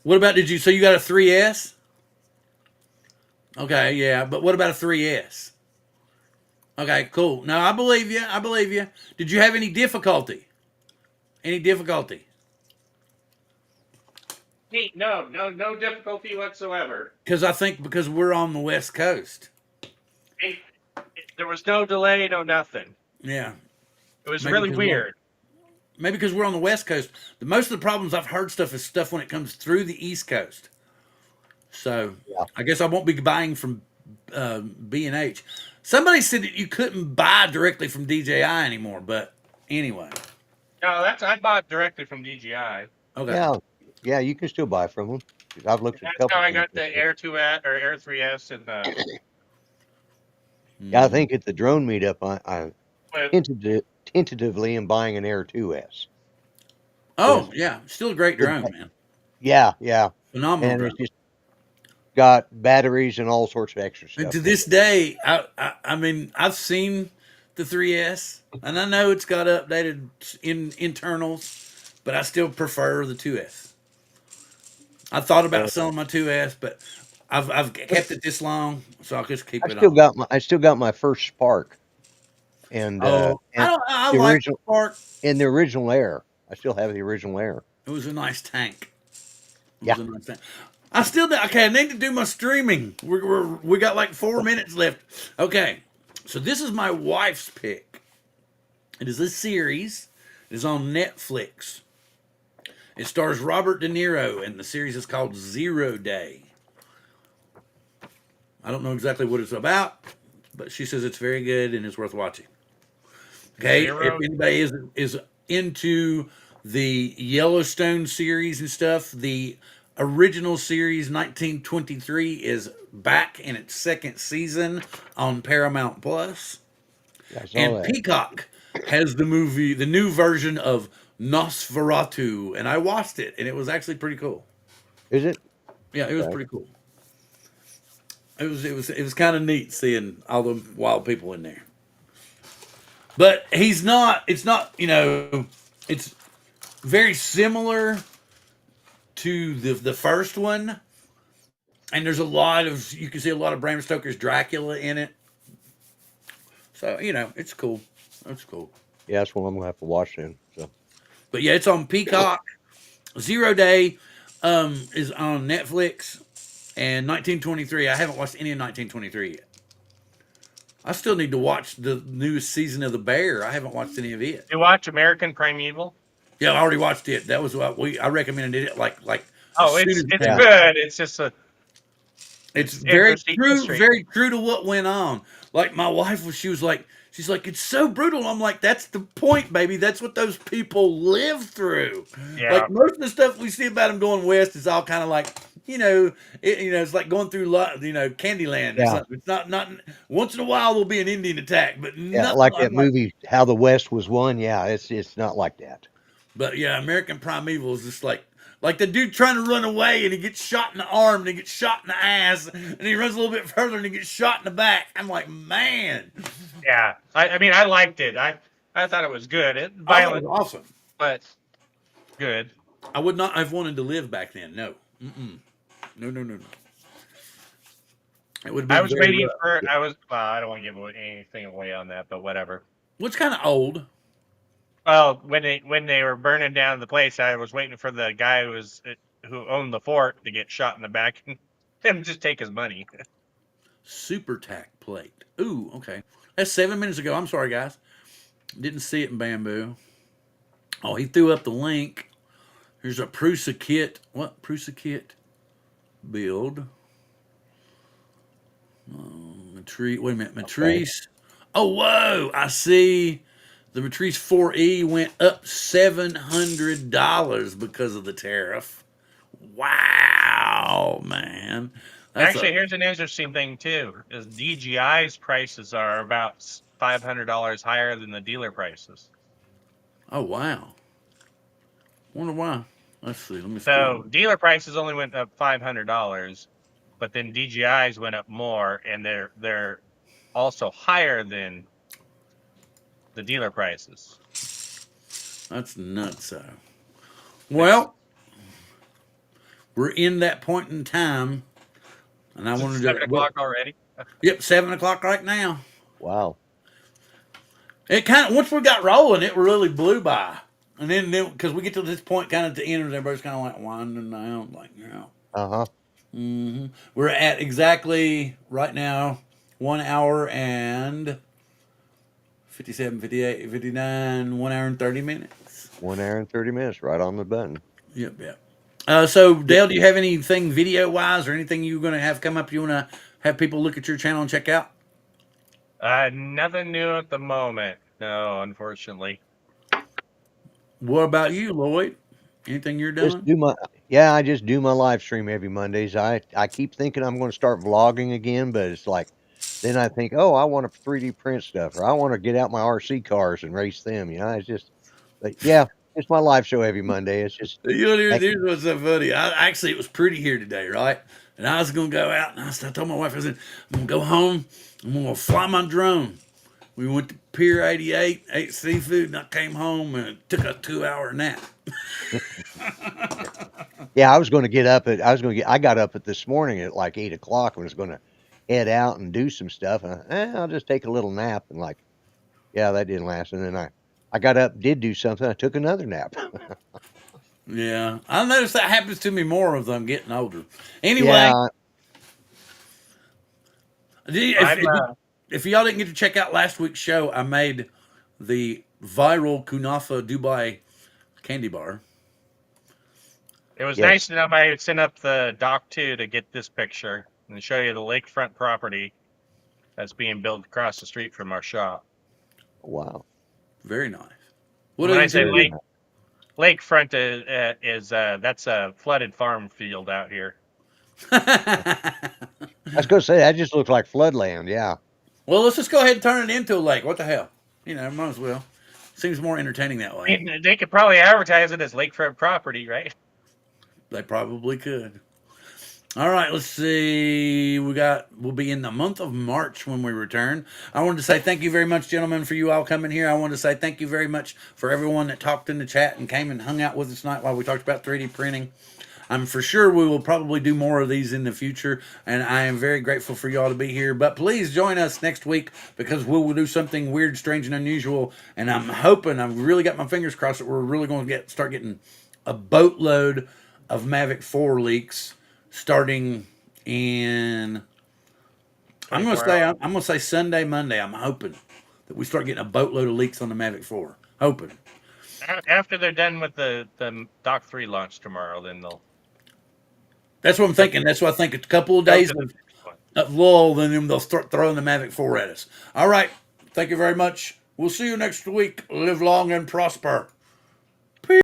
what about, so you got a 3S? Okay, yeah, but what about a 3S? Okay, cool. No, I believe you. I believe you. Did you have any difficulty? Any difficulty? Hey, no difficulty whatsoever. Because I think because we're on the West Coast. Hey, there was no delay, no nothing. Yeah, It was maybe really because we're weird. maybe because we're on the West Coast. Most of the problems I've heard is stuff when it comes through the East Coast. So Yeah. I guess I won't be buying from B&H. Somebody said that you couldn't buy directly from DJI anymore, but anyway. No, I bought directly from DJI. Okay. Yeah. Yeah, you can still buy from them. I've looked at a That's how couple I things. got the Air 2S or Air 3S and Yeah, I think at the drone meetup, I with, tentatively am buying an Air 2S. Oh, yeah. Still a great drone, man. Yeah, yeah. Phenomenal And drone. it's just got batteries and all sorts of extra And stuff. to this day, I mean, I've seen the 3S, and I know it's got updated internals, but I still prefer the 2S. I thought about selling my 2S, but I've kept it this long, so I'll just keep it on. I still got my first Spark and Oh, I the like the original Spark. the original Air. I still have the original Air. It was a nice tank. It Yeah. was a nice tank. I still okay. I need to do my streaming. We got like 4 minutes left. Okay, so this is my wife's pick. It is a series. It is on Netflix. It stars Robert De Niro, and the series is called 0 Day. I don't know exactly what it's about, but she says it's very good and it's worth watching. Okay, if Zero. anybody is into the Yellowstone series and stuff, the original series 1923 is back in its second season on Paramount Plus. Yeah, I saw And that. Peacock has the new version of Nosferatu, and I watched it, and it was actually pretty cool. Is it? Yeah, it was Okay. pretty cool. It was kind of neat seeing all the wild people in there. But he's not. It's not. It's very similar to the first one, and there's a lot of you can see a lot of Bram Stoker's Dracula in it. So it's cool. That's cool. Yeah, that's one I'm gonna have to watch then. So But yeah, it's on Peacock. 0 Day is on Netflix, and 1923. I haven't watched any of 1923 yet. I still need to watch the newest season of The Bear. I haven't watched any of it. You watch American Primeval? Yeah, I already watched it. That was what I recommended it like Oh, as soon it's as it's Yeah. good. It's just it's it's interesting history. very true to what went on. Like my wife she's like, it's so brutal. I'm like, that's the point, baby. That's what those people live through. Yeah, Like most of the stuff we see about them going west is all kind of like, it's like going through, Candyland or yeah, something. It's not once in a while there'll be an Indian attack, but yeah, nothing. like I'm that like, movie, How the West Was Won. Yeah, it's not like that. but yeah, American Primeval is just like the dude trying to run away and he gets shot in the arm and he gets shot in the ass and he runs a little bit further and he gets shot in the back. I'm like, man, yeah. I mean, I liked it. I thought it was good. It I thought it violent, was awesome. but good. I would not have wanted to live back then. No. Mm-mm. No, no, no, no. It would have I been was very waiting rough. for. Well, I don't want to give anything away on that, but whatever. What's kind of old. Well, when they were burning down the place, I was waiting for the guy who owned the fort to get shot in the back and him just take his money. Super tack plate. Ooh, okay. That's 7 minutes ago. I'm sorry, guys. Didn't see it in Bamboo. Oh, he threw up the link. Here's a Prusa kit. What? Prusa kit build. Wait a minute. Matrice. Oh, whoa. I see the Matrice 4E went up $700 because of the tariff. Wow, man. Actually, here's an interesting thing too: is DJI's prices are about $500 higher than the dealer prices. Oh, wow. Wonder why. Let's see. Let me see. So dealer prices only went up $500, but then DJI's went up more, and they're also higher than the dealer prices. That's nuts. So, well, we're in that point in time And I Is it wanted 7 o'clock already? Yep, 7 o'clock right now. Wow. It kind of once we got rolling, it really blew by. And then because we get to this point, kind of at the end, everybody's kind of like winding down, like Uh-huh. We're at exactly right now 1 hour and 57, 58, 59, 1 hour and 30 minutes. 1 hour and 30 minutes, right on the button. Yep, yep. So, Dale, do you have anything video wise or anything you're going to have come up you want to have people look at your channel and check out? Nothing new at the moment. No, unfortunately. What about you, Lloyd? Anything you're Just doing? I just do my live stream every Mondays. I keep thinking I'm going to start vlogging again, but it's like, then I think, oh, I want to 3D print stuff, or I want to get out my RC cars and race them. It's just, but yeah, it's my live show every Monday. It's just, Here's what's so funny. Actually, it was pretty here today, right? And I was going to go out, and I told my wife, I said, I'm going to go home. I'm going to fly my drone. We went to Pier 88, ate seafood, and I came home and took a 2-hour nap. yeah, I got up at this morning at like 8 o'clock and was going to head out and do some stuff. And I'll just take a little nap. And like, yeah, that didn't last. And then I got up, did do something. I took another nap. Yeah, I noticed that happens to me more as I'm getting older. Anyway, Yeah. if y'all didn't get to check out last week's show, I made the viral Kunafa Dubai candy bar. It was Yes. nice enough I sent up the doc too to get this picture and show you the lakefront property that's being built across the street from our shop. Wow. Very nice. When I say lakefront is that's a flooded farm field out here. I was going to say, that just looks like floodland. Yeah. Well, let's just go ahead and turn it into a lake. What the hell? Might as well. Seems more entertaining that way. They could probably advertise it as lakefront property, right? They probably could. All right, let's see. We'll be in the month of March when we return. I wanted to say thank you very much, gentlemen, for you all coming here. I wanted to say thank you very much for everyone that talked in the chat and came and hung out with us tonight while we talked about 3D printing. I'm for sure we will probably do more of these in the future, and I am very grateful for y'all to be here. But please join us next week because we will do something weird, strange, and unusual. And I'm hoping, I've really got my fingers crossed that we're really going to start getting a boatload of Mavic 4 leaks starting in. I'm gonna say Sunday, Monday. I'm hoping that we start getting a boatload of leaks on the Mavic 4. Hoping. After they're done with the Dock 3 launch tomorrow, then they'll. That's what I'm thinking. That's why I think a couple of days of lull, then they'll start throwing the Mavic 4 at us. All right. Thank you very much. We'll see you next week. Live long and prosper.